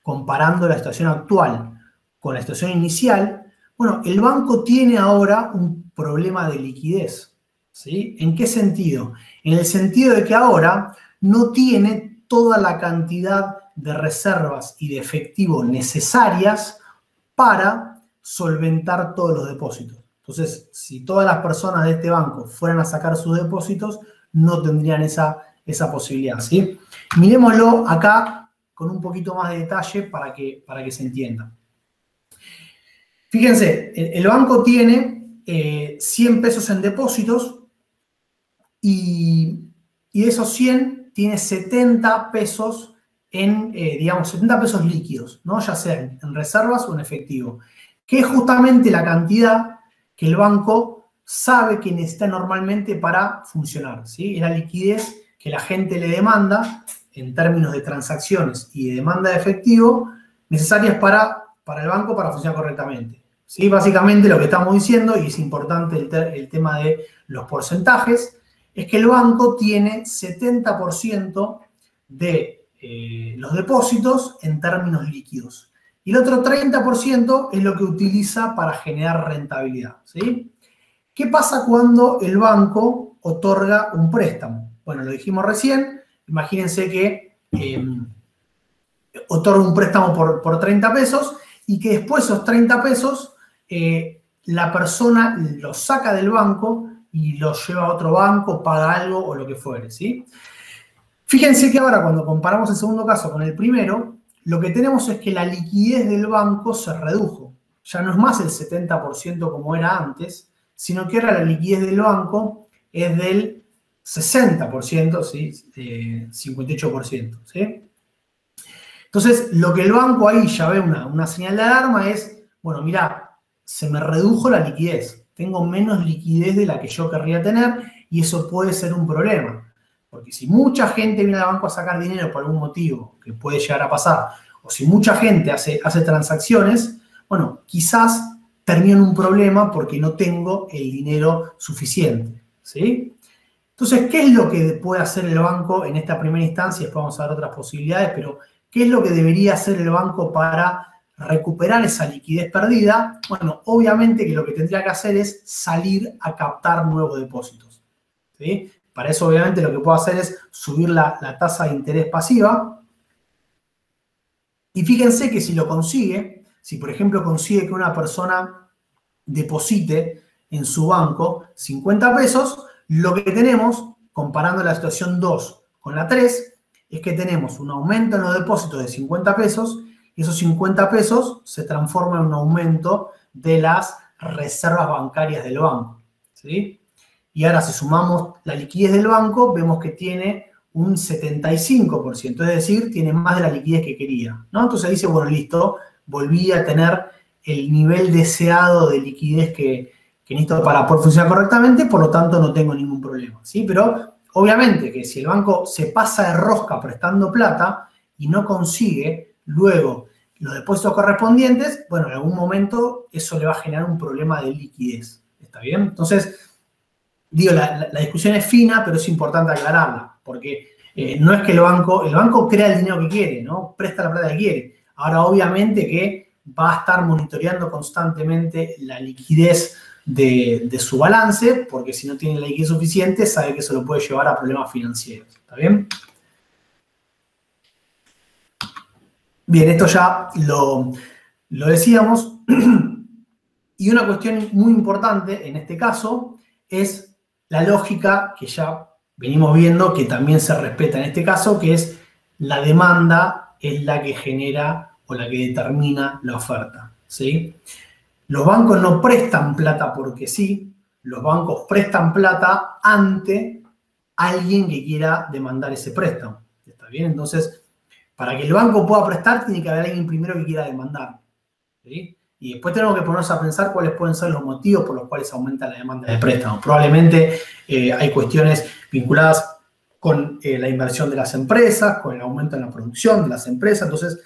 comparando la situación actual con la situación inicial, bueno, el banco tiene ahora un problema de liquidez, ¿sí? ¿En qué sentido? En el sentido de que ahora no tiene toda la cantidad de reservas y de efectivo necesarias para solventar todos los depósitos. Entonces, si todas las personas de este banco fueran a sacar sus depósitos, no tendrían esa posibilidad, ¿sí? Miremoslo acá con un poquito más de detalle para que se entienda. Fíjense, el banco tiene 100 pesos en depósitos y de esos 100 tiene 70 pesos digamos, 70 pesos líquidos, ¿no? Ya sea en reservas o en efectivo, que es justamente la cantidad que el banco sabe que necesita normalmente para funcionar, ¿sí? Es la liquidez que la gente le demanda en términos de transacciones y de demanda de efectivo necesarias para el banco para funcionar correctamente, ¿sí? Básicamente lo que estamos diciendo, y es importante el tema de los porcentajes, es que el banco tiene 70% de los depósitos en términos líquidos. Y el otro 30% es lo que utiliza para generar rentabilidad, ¿sí? ¿Qué pasa cuando el banco otorga un préstamo? Bueno, lo dijimos recién, imagínense que otorga un préstamo por 30 pesos y que después esos 30 pesos la persona los saca del banco y los lleva a otro banco, paga algo o lo que fuere, ¿sí? Fíjense que ahora cuando comparamos el segundo caso con el primero, lo que tenemos es que la liquidez del banco se redujo. Ya no es más el 70% como era antes, sino que ahora la liquidez del banco es del 60%, ¿sí? 58%, ¿sí? Entonces, lo que el banco ahí ya ve una señal de alarma es, bueno, mirá, se me redujo la liquidez, tengo menos liquidez de la que yo querría tener y eso puede ser un problema. Porque si mucha gente viene al banco a sacar dinero por algún motivo, que puede llegar a pasar, o si mucha gente hace transacciones, bueno, quizás termino en un problema porque no tengo el dinero suficiente, ¿sí? Entonces, ¿qué es lo que puede hacer el banco en esta primera instancia? Después vamos a ver otras posibilidades, pero ¿qué es lo que debería hacer el banco para recuperar esa liquidez perdida? Bueno, obviamente que lo que tendría que hacer es salir a captar nuevos depósitos, ¿sí? Para eso, obviamente, lo que puedo hacer es subir la tasa de interés pasiva. Y fíjense que si lo consigue, si por ejemplo consigue que una persona deposite en su banco 50 pesos, lo que tenemos, comparando la situación 2 con la 3, es que tenemos un aumento en los depósitos de 50 pesos y esos 50 pesos se transforman en un aumento de las reservas bancarias del banco, ¿sí? Y ahora si sumamos la liquidez del banco, vemos que tiene un 75%, es decir, tiene más de la liquidez que quería, ¿no? Entonces dice, bueno, listo, volví a tener el nivel deseado de liquidez que necesito para poder funcionar correctamente, por lo tanto no tengo ningún problema, ¿sí? Pero obviamente que si el banco se pasa de rosca prestando plata y no consigue luego los depósitos correspondientes, bueno, en algún momento eso le va a generar un problema de liquidez, ¿está bien? Entonces, digo, la discusión es fina, pero es importante aclararla, porque no es que el banco crea el dinero que quiere, ¿no? Presta la plata que quiere. Ahora, obviamente que va a estar monitoreando constantemente la liquidez de su balance, porque si no tiene la liquidez suficiente, sabe que eso lo puede llevar a problemas financieros. ¿Está bien? Bien, esto ya lo decíamos. Y una cuestión muy importante en este caso es la lógica que ya venimos viendo, que también se respeta en este caso, que es la demanda es la que genera o la que determina la oferta, ¿sí? Los bancos no prestan plata porque sí, los bancos prestan plata ante alguien que quiera demandar ese préstamo, ¿está bien? Entonces, para que el banco pueda prestar, tiene que haber alguien primero que quiera demandar, ¿sí? Y después tenemos que ponernos a pensar cuáles pueden ser los motivos por los cuales aumenta la demanda de préstamo. Probablemente hay cuestiones vinculadas con la inversión de las empresas, con el aumento en la producción de las empresas. Entonces,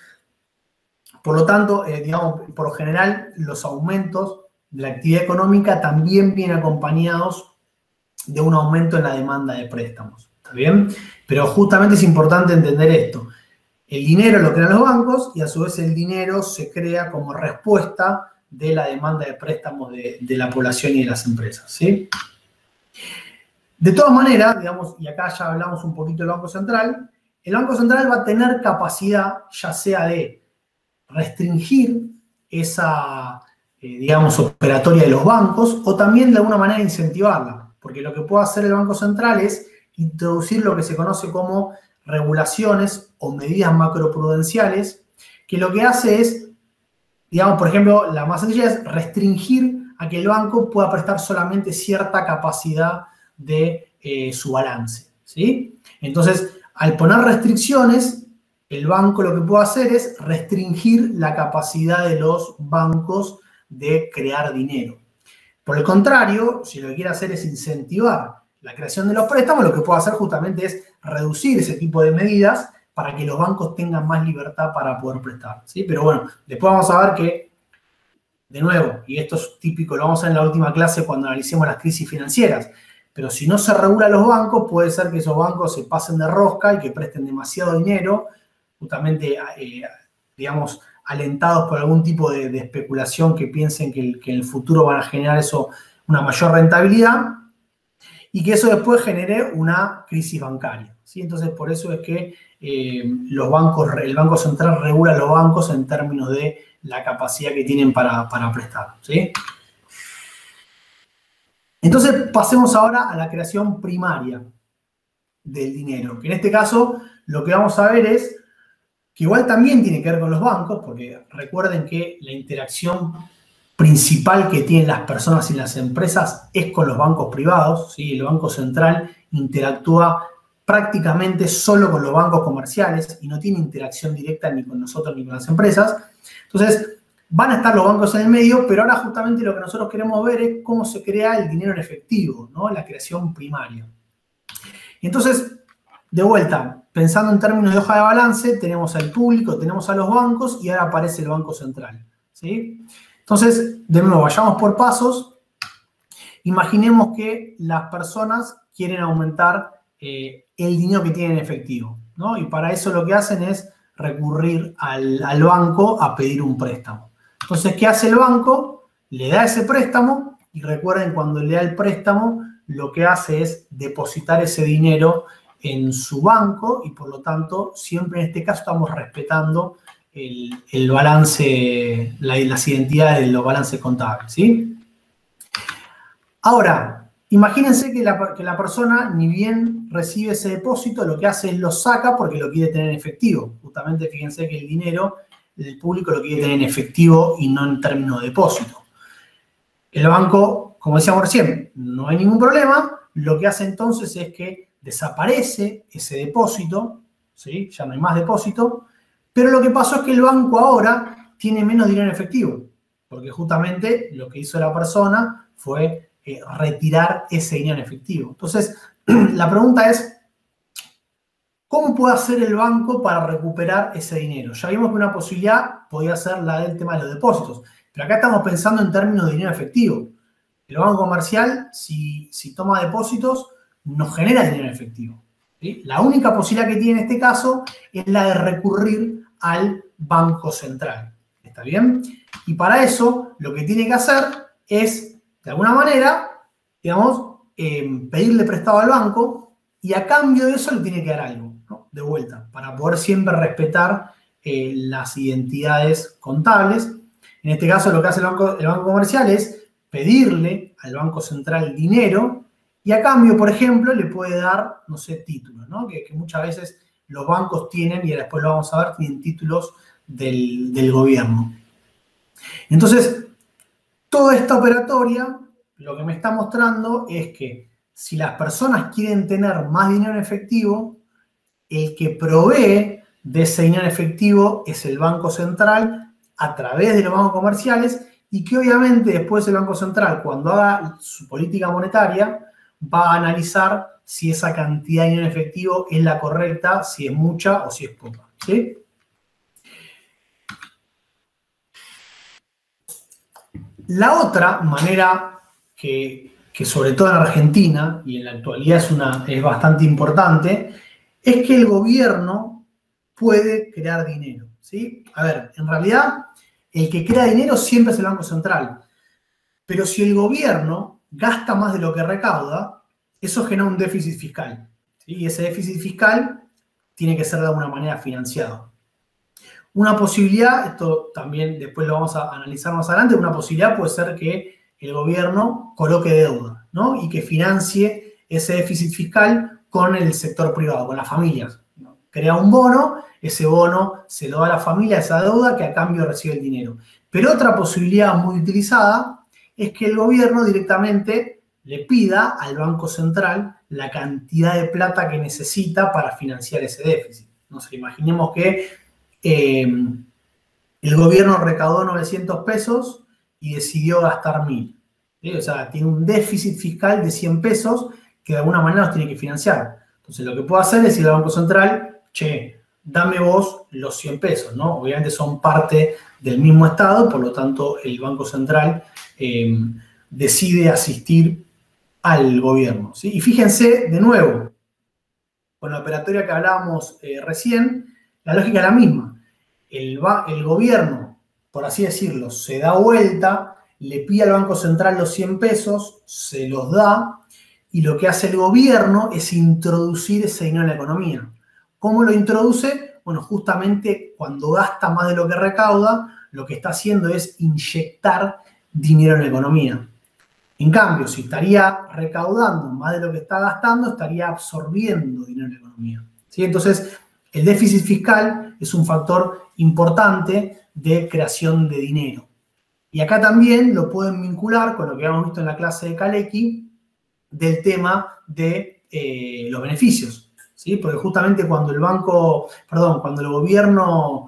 por lo tanto, digamos, por lo general, los aumentos de la actividad económica también vienen acompañados de un aumento en la demanda de préstamos. ¿Está bien? Pero justamente es importante entender esto. El dinero lo crean los bancos y a su vez el dinero se crea como respuesta de la demanda de préstamos de la población y de las empresas, ¿sí? De todas maneras, digamos, y acá ya hablamos un poquito del Banco Central, el Banco Central va a tener capacidad ya sea de restringir esa, digamos, operatoria de los bancos o también de alguna manera incentivarla, porque lo que puede hacer el Banco Central es introducir lo que se conoce como regulaciones o medidas macroprudenciales, que lo que hace es, digamos, por ejemplo, la más sencilla es restringir a que el banco pueda prestar solamente cierta capacidad de su balance, ¿sí? Entonces, al poner restricciones, el banco lo que puede hacer es restringir la capacidad de los bancos de crear dinero. Por el contrario, si lo que quiere hacer es incentivar la creación de los préstamos, lo que puede hacer justamente es reducir ese tipo de medidas para que los bancos tengan más libertad para poder prestar, ¿sí? Pero bueno, después vamos a ver que, de nuevo, y esto es típico, lo vamos a ver en la última clase cuando analicemos las crisis financieras, pero si no se regula los bancos, puede ser que esos bancos se pasen de rosca y que presten demasiado dinero, justamente, digamos, alentados por algún tipo de especulación que piensen que en el futuro van a generar eso una mayor rentabilidad. y que eso después genere una crisis bancaria, ¿sí? Entonces, por eso es que el Banco Central regula los bancos en términos de la capacidad que tienen para prestar, ¿sí? Entonces, pasemos ahora a la creación primaria del dinero, que en este caso lo que vamos a ver es que igual también tiene que ver con los bancos, porque recuerden que la interacción principal que tienen las personas y las empresas es con los bancos privados, ¿sí? El Banco Central interactúa prácticamente solo con los bancos comerciales y no tiene interacción directa ni con nosotros ni con las empresas. Entonces, van a estar los bancos en el medio, pero ahora justamente lo que nosotros queremos ver es cómo se crea el dinero en efectivo, ¿no? La creación primaria. Entonces, de vuelta, pensando en términos de hoja de balance, tenemos al público, tenemos a los bancos y ahora aparece el Banco Central, ¿sí? Entonces, de nuevo, vayamos por pasos. Imaginemos que las personas quieren aumentar el dinero que tienen en efectivo, ¿no? Y para eso lo que hacen es recurrir al banco a pedir un préstamo. Entonces, ¿qué hace el banco? Le da ese préstamo y recuerden, cuando le da el préstamo, lo que hace es depositar ese dinero en su banco y por lo tanto, siempre en este caso estamos respetando el balance, las identidades de los balances contables, ¿sí? Ahora, imagínense que la persona ni bien recibe ese depósito, lo que hace es lo saca porque lo quiere tener en efectivo. Justamente fíjense que el dinero, el público lo quiere tener en efectivo y no en términos de depósito. El banco, como decíamos recién, no hay ningún problema. Lo que hace entonces es que desaparece ese depósito, ¿sí? Ya no hay más depósito. Pero lo que pasó es que el banco ahora tiene menos dinero en efectivo, porque justamente lo que hizo la persona fue retirar ese dinero en efectivo. Entonces, la pregunta es, ¿cómo puede hacer el banco para recuperar ese dinero? Ya vimos que una posibilidad podía ser la del tema de los depósitos, pero acá estamos pensando en términos de dinero efectivo. El banco comercial, si toma depósitos, no genera dinero en efectivo, ¿sí? La única posibilidad que tiene en este caso es la de recurrir al Banco Central. ¿Está bien? Y para eso, lo que tiene que hacer es, de alguna manera, digamos, pedirle prestado al banco y a cambio de eso le tiene que dar algo, ¿no? De vuelta, para poder siempre respetar las identidades contables. En este caso, lo que hace el banco comercial es pedirle al Banco Central dinero y a cambio, por ejemplo, le puede dar, no sé, títulos, ¿no? Que muchas veces los bancos tienen, y después lo vamos a ver, tienen títulos del gobierno. Entonces, toda esta operatoria lo que me está mostrando es que si las personas quieren tener más dinero en efectivo, el que provee de ese dinero en efectivo es el Banco Central a través de los bancos comerciales y que obviamente después el Banco Central, cuando haga su política monetaria, va a analizar si esa cantidad de dinero en efectivo es la correcta, si es mucha o si es poca, ¿sí? La otra manera que sobre todo en Argentina, y en la actualidad es bastante importante, es que el gobierno puede crear dinero, ¿sí? A ver, en realidad, el que crea dinero siempre es el Banco Central, pero si el gobierno gasta más de lo que recauda, eso genera un déficit fiscal, ¿sí? Y ese déficit fiscal tiene que ser de alguna manera financiado. Una posibilidad, esto también después lo vamos a analizar más adelante, una posibilidad puede ser que el gobierno coloque deuda, ¿no? Y que financie ese déficit fiscal con el sector privado, con las familias, ¿no? Crea un bono, ese bono se lo da a la familia, esa deuda, que a cambio recibe el dinero. Pero otra posibilidad muy utilizada es que el gobierno directamente le pida al Banco Central la cantidad de plata que necesita para financiar ese déficit. No sé, imaginemos que el gobierno recaudó 900 pesos y decidió gastar 1000. ¿Sí? O sea, tiene un déficit fiscal de 100 pesos que de alguna manera los tiene que financiar. Entonces, lo que puede hacer es decirle al Banco Central, che, dame vos los 100 pesos, ¿no? Obviamente son parte del mismo Estado, por lo tanto, el Banco Central decide asistir al gobierno, ¿sí? Y fíjense, de nuevo, con la operatoria que hablábamos recién, la lógica es la misma. El gobierno, por así decirlo, se da vuelta, le pide al Banco Central los 100 pesos, se los da, y lo que hace el gobierno es introducir ese dinero en la economía. ¿Cómo lo introduce? Bueno, justamente cuando gasta más de lo que recauda, lo que está haciendo es inyectar dinero en la economía. En cambio, si estaría recaudando más de lo que está gastando, estaría absorbiendo dinero en la economía, ¿sí? Entonces, el déficit fiscal es un factor importante de creación de dinero. Y acá también lo pueden vincular con lo que habíamos visto en la clase de Kalecki del tema de los beneficios, ¿sí? Porque justamente cuando cuando el gobierno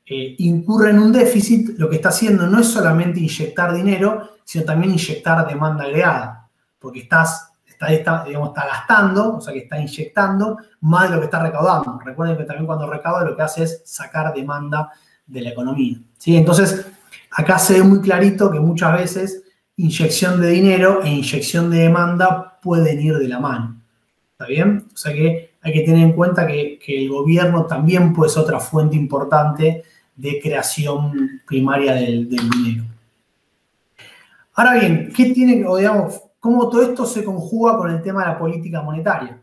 incurre en un déficit, lo que está haciendo no es solamente inyectar dinero, sino también inyectar demanda agregada, porque está gastando, o sea que está inyectando más de lo que está recaudando. Recuerden que también cuando recauda lo que hace es sacar demanda de la economía, ¿sí? Entonces, acá se ve muy clarito que muchas veces inyección de dinero e inyección de demanda pueden ir de la mano, ¿está bien? O sea que hay que tener en cuenta que el gobierno también puede ser otra fuente importante de creación primaria del dinero. Ahora bien, ¿cómo todo esto se conjuga con el tema de la política monetaria?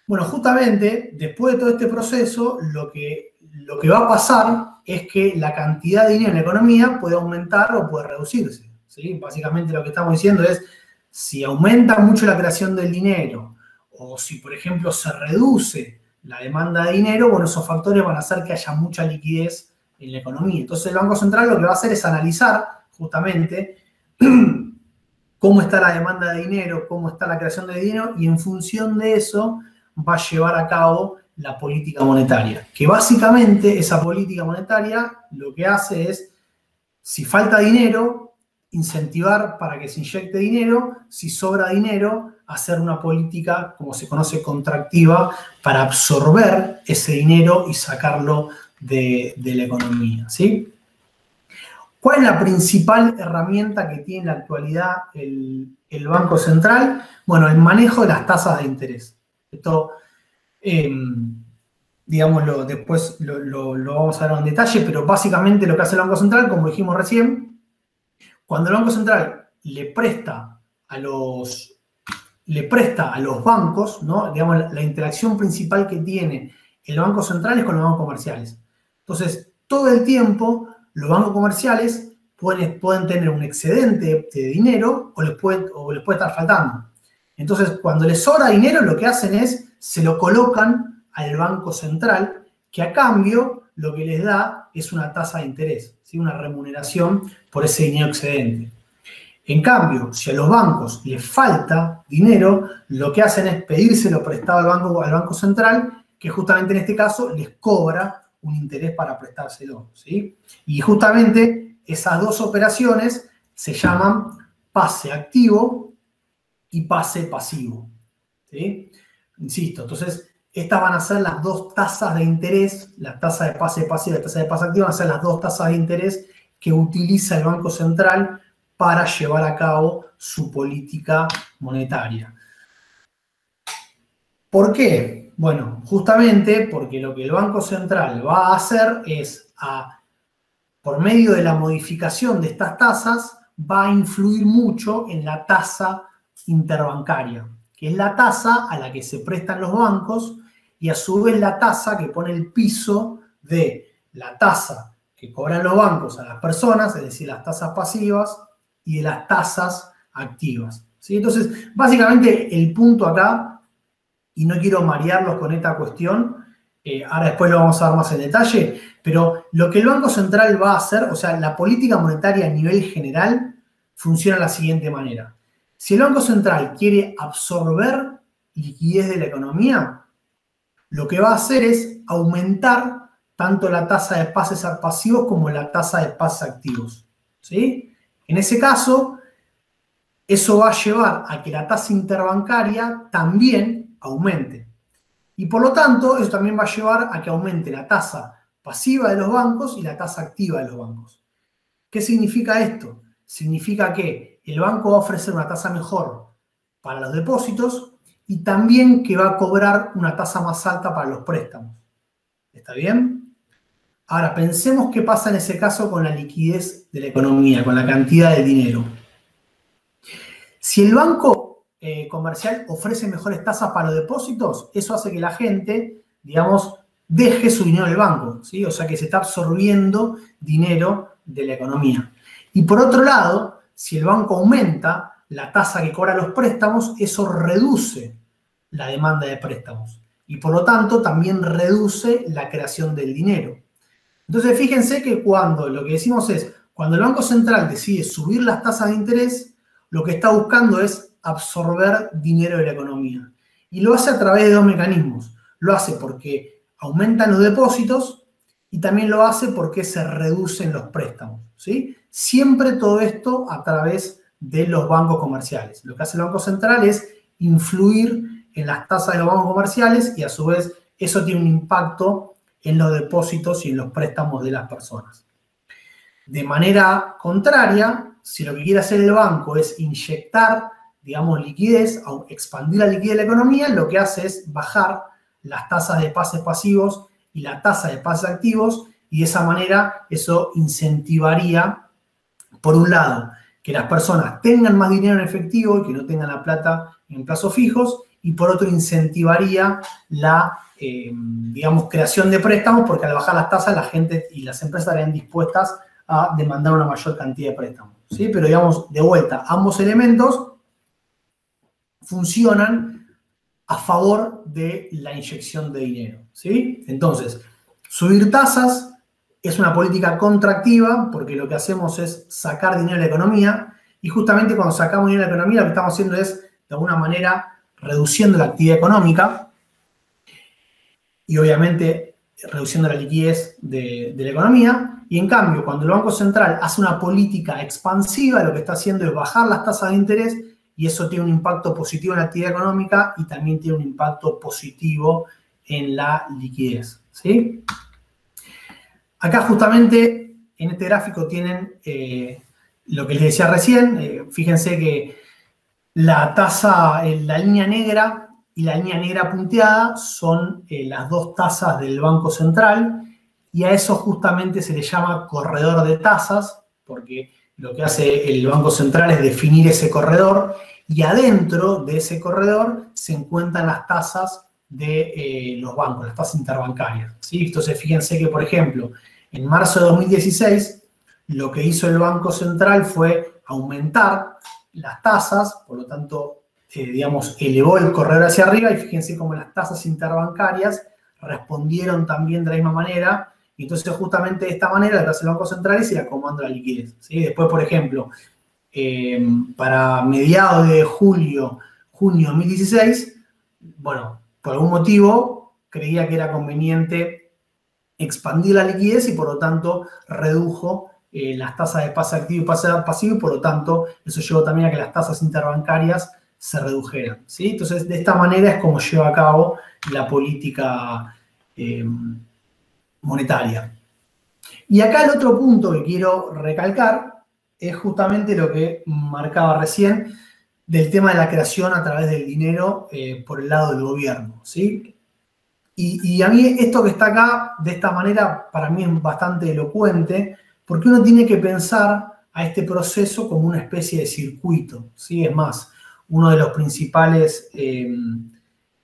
Bueno, justamente después de todo este proceso, lo que va a pasar es que la cantidad de dinero en la economía puede aumentar o puede reducirse, ¿sí? Básicamente lo que estamos diciendo es, si aumenta mucho la creación del dinero o si, por ejemplo, se reduce la demanda de dinero, bueno, esos factores van a hacer que haya mucha liquidez en la economía. Entonces el Banco Central lo que va a hacer es analizar justamente cómo está la demanda de dinero, cómo está la creación de dinero, y en función de eso va a llevar a cabo la política monetaria. Que básicamente esa política monetaria lo que hace es, si falta dinero, incentivar para que se inyecte dinero, si sobra dinero, hacer una política, como se conoce, contractiva, para absorber ese dinero y sacarlo de la economía, ¿sí? ¿Cuál es la principal herramienta que tiene en la actualidad el Banco Central? Bueno, el manejo de las tasas de interés. Esto, digámoslo, después lo vamos a ver en detalle, pero básicamente lo que hace el Banco Central, como dijimos recién, cuando el Banco Central le presta a los bancos, ¿no? Digamos, la interacción principal que tiene el Banco Central es con los bancos comerciales. Entonces, todo el tiempo, los bancos comerciales pueden tener un excedente de dinero o les puede estar faltando. Entonces, cuando les sobra dinero, lo que hacen es, se lo colocan al Banco Central, que a cambio lo que les da es una tasa de interés, ¿sí? Una remuneración por ese dinero excedente. En cambio, si a los bancos les falta dinero, lo que hacen es pedírselo prestado al Banco Central, que justamente en este caso les cobra un interés para prestárselo, ¿sí? Y justamente esas dos operaciones se llaman pase activo y pase pasivo, ¿sí? Insisto, entonces estas van a ser las dos tasas de interés, la tasa de pase pasivo y la tasa de pase activo van a ser las dos tasas de interés que utiliza el Banco Central para llevar a cabo su política monetaria. ¿Por qué? Bueno, justamente porque lo que el Banco Central va a hacer es, por medio de la modificación de estas tasas, va a influir mucho en la tasa interbancaria, que es la tasa a la que se prestan los bancos y a su vez la tasa que pone el piso de la tasa que cobran los bancos a las personas, es decir, las tasas pasivas, y de las tasas activas, ¿sí? Entonces, básicamente el punto acá, y no quiero marearlos con esta cuestión, ahora después lo vamos a ver más en detalle, pero lo que el Banco Central va a hacer, o sea, la política monetaria a nivel general, funciona de la siguiente manera. Si el Banco Central quiere absorber liquidez de la economía, lo que va a hacer es aumentar tanto la tasa de pases pasivos como la tasa de pases activos, ¿sí? En ese caso, eso va a llevar a que la tasa interbancaria también aumente. Y por lo tanto, eso también va a llevar a que aumente la tasa pasiva de los bancos y la tasa activa de los bancos. ¿Qué significa esto? Significa que el banco va a ofrecer una tasa mejor para los depósitos y también que va a cobrar una tasa más alta para los préstamos. ¿Está bien? Ahora, pensemos qué pasa en ese caso con la liquidez de la economía, con la cantidad de dinero. Si el banco comercial ofrece mejores tasas para los depósitos, eso hace que la gente, digamos, deje su dinero en el banco, ¿sí? O sea que se está absorbiendo dinero de la economía. Y por otro lado, si el banco aumenta la tasa que cobra los préstamos, eso reduce la demanda de préstamos y por lo tanto también reduce la creación del dinero. Entonces fíjense que cuando lo que decimos es, cuando el Banco Central decide subir las tasas de interés, lo que está buscando es absorber dinero de la economía. Y lo hace a través de dos mecanismos. Lo hace porque aumentan los depósitos y también lo hace porque se reducen los préstamos, ¿sí? Siempre todo esto a través de los bancos comerciales. Lo que hace el Banco Central es influir en las tasas de los bancos comerciales y a su vez eso tiene un impacto en los depósitos y en los préstamos de las personas. De manera contraria, si lo que quiere hacer el banco es inyectar, digamos, liquidez, expandir la liquidez de la economía, lo que hace es bajar las tasas de pases pasivos y la tasa de pases activos y de esa manera eso incentivaría, por un lado, que las personas tengan más dinero en efectivo y que no tengan la plata en plazos fijos y por otro incentivaría la, digamos, creación de préstamos porque al bajar las tasas la gente y las empresas estarían dispuestas a demandar una mayor cantidad de préstamos, ¿sí? Pero digamos, de vuelta, ambos elementos funcionan a favor de la inyección de dinero, ¿sí? Entonces, subir tasas es una política contractiva porque lo que hacemos es sacar dinero de la economía y justamente cuando sacamos dinero de la economía lo que estamos haciendo es, de alguna manera, reduciendo la actividad económica y obviamente reduciendo la liquidez de la economía. Y en cambio, cuando el Banco Central hace una política expansiva, lo que está haciendo es bajar las tasas de interés y eso tiene un impacto positivo en la actividad económica y también tiene un impacto positivo en la liquidez, ¿sí? Acá justamente en este gráfico tienen lo que les decía recién. Fíjense que la tasa, la línea negra y la línea negra punteada son las dos tasas del Banco Central y a eso justamente se le llama corredor de tasas porque lo que hace el Banco Central es definir ese corredor y adentro de ese corredor se encuentran las tasas de los bancos, las tasas interbancarias, ¿sí? Entonces fíjense que, por ejemplo, en marzo de 2016 lo que hizo el Banco Central fue aumentar las tasas, por lo tanto, digamos, elevó el corredor hacia arriba y fíjense cómo las tasas interbancarias respondieron también de la misma manera. Y entonces, justamente de esta manera, lo que hace el Banco Central es ir acomodando la liquidez, ¿sí? Después, por ejemplo, para mediados de junio de 2016, bueno, por algún motivo creía que era conveniente expandir la liquidez y por lo tanto redujo las tasas de pase activo y pase pasivo y por lo tanto eso llevó también a que las tasas interbancarias se redujeran, ¿sí? Entonces, de esta manera es como lleva a cabo la política monetaria. Y acá el otro punto que quiero recalcar es justamente lo que marcaba recién del tema de la creación a través del dinero por el lado del gobierno, ¿sí? Y a mí esto que está acá, de esta manera, para mí es bastante elocuente, porque uno tiene que pensar a este proceso como una especie de circuito, ¿sí? Es más, uno de los principales,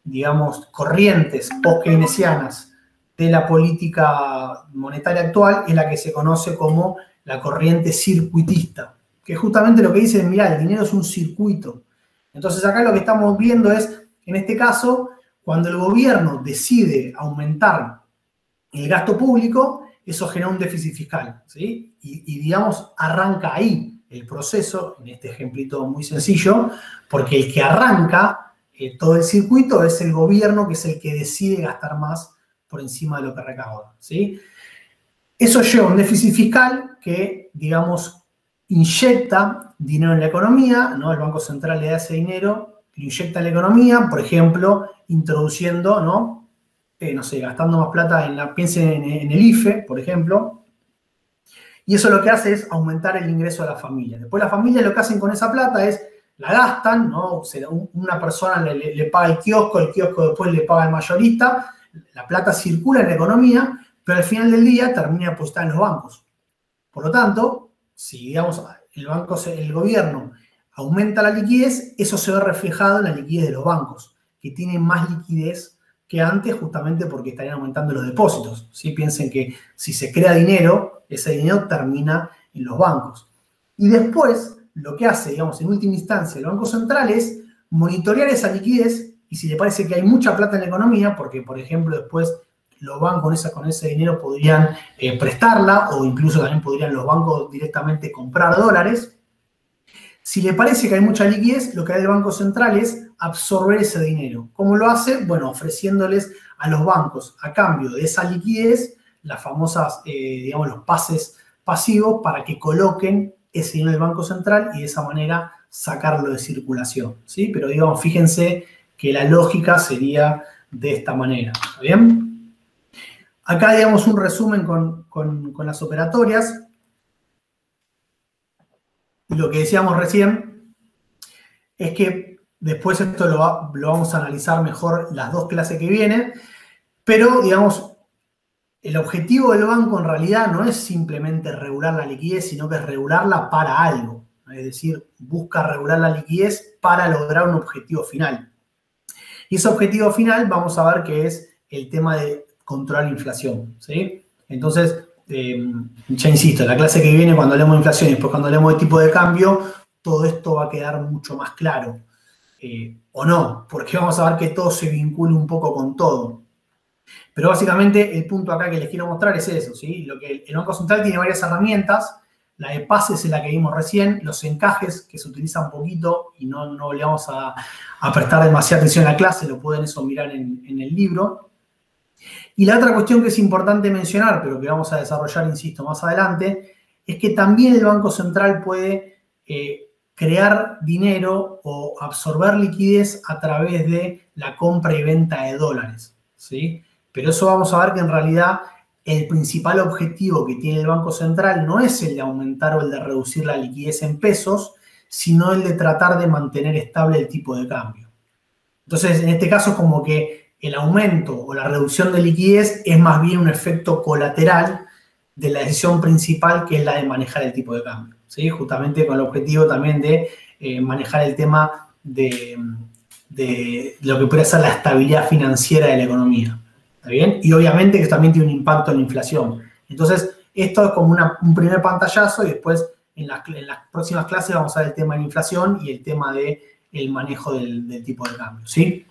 digamos, corrientes post-keynesianas de la política monetaria actual es la que se conoce como la corriente circuitista, que justamente lo que dice es, mirá, el dinero es un circuito. Entonces acá lo que estamos viendo es, en este caso, cuando el gobierno decide aumentar el gasto público, eso genera un déficit fiscal, ¿sí? Y digamos, arranca ahí el proceso, en este ejemplito muy sencillo, porque el que arranca todo el circuito es el gobierno, que es el que decide gastar más por encima de lo que recauda, ¿sí? Eso lleva a un déficit fiscal que, digamos, inyecta dinero en la economía, ¿no? El Banco Central le da ese dinero, lo inyecta en la economía, por ejemplo, introduciendo, ¿no? No sé, gastando más plata, piensen en el IFE, por ejemplo, y eso lo que hace es aumentar el ingreso de la familia. Después las familias lo que hacen con esa plata es, la gastan, ¿no? O sea, una persona le paga el kiosco después le paga al mayorista, la plata circula en la economía, pero al final del día termina depositada en los bancos. Por lo tanto, si digamos el gobierno aumenta la liquidez, eso se ve reflejado en la liquidez de los bancos, que tienen más liquidez que antes justamente porque estarían aumentando los depósitos. ¿Sí? Piensen que si se crea dinero, ese dinero termina en los bancos. Y después, lo que hace, digamos, en última instancia el Banco Central es monitorear esa liquidez y si le parece que hay mucha plata en la economía, porque, por ejemplo, después los bancos con ese dinero podrían prestarla o incluso también podrían los bancos directamente comprar dólares. Si le parece que hay mucha liquidez, lo que hace el Banco Central es absorber ese dinero. ¿Cómo lo hace? Bueno, ofreciéndoles a los bancos a cambio de esa liquidez las famosas, digamos, los pases pasivos para que coloquen ese dinero del Banco Central y de esa manera sacarlo de circulación, ¿sí? Pero, digamos, fíjense que la lógica sería de esta manera, ¿está bien? Acá, digamos, un resumen con las operatorias. Lo que decíamos recién es que después esto lo vamos a analizar mejor las dos clases que vienen, pero, digamos, el objetivo del banco en realidad no es simplemente regular la liquidez, sino que es regularla para algo. Es decir, busca regular la liquidez para lograr un objetivo final. Y ese objetivo final vamos a ver que es el tema de controlar la inflación, ¿sí? Entonces, ya insisto, en la clase que viene, cuando hablemos de inflación y después cuando hablemos de tipo de cambio, todo esto va a quedar mucho más claro. O no, porque vamos a ver que todo se vincula un poco con todo. Pero básicamente el punto acá que les quiero mostrar es eso, ¿sí? Lo que el Banco Central tiene varias herramientas. La de pases es la que vimos recién, los encajes que se utilizan poquito y no le vamos a prestar demasiada atención a la clase, lo pueden eso mirar en el libro. Y la otra cuestión que es importante mencionar, pero que vamos a desarrollar, insisto, más adelante, es que también el Banco Central puede crear dinero o absorber liquidez a través de la compra y venta de dólares, ¿sí? Pero eso vamos a ver que en realidad el principal objetivo que tiene el Banco Central no es el de aumentar o el de reducir la liquidez en pesos, sino el de tratar de mantener estable el tipo de cambio. Entonces, en este caso, como que el aumento o la reducción de liquidez es más bien un efecto colateral de la decisión principal, que es la de manejar el tipo de cambio, ¿sí? Justamente con el objetivo también de manejar el tema de lo que puede ser la estabilidad financiera de la economía. ¿Está bien? Y obviamente que también tiene un impacto en la inflación. Entonces, esto es como un primer pantallazo y después en las próximas clases vamos a ver el tema de la inflación y el tema del manejo del tipo de cambio, ¿sí?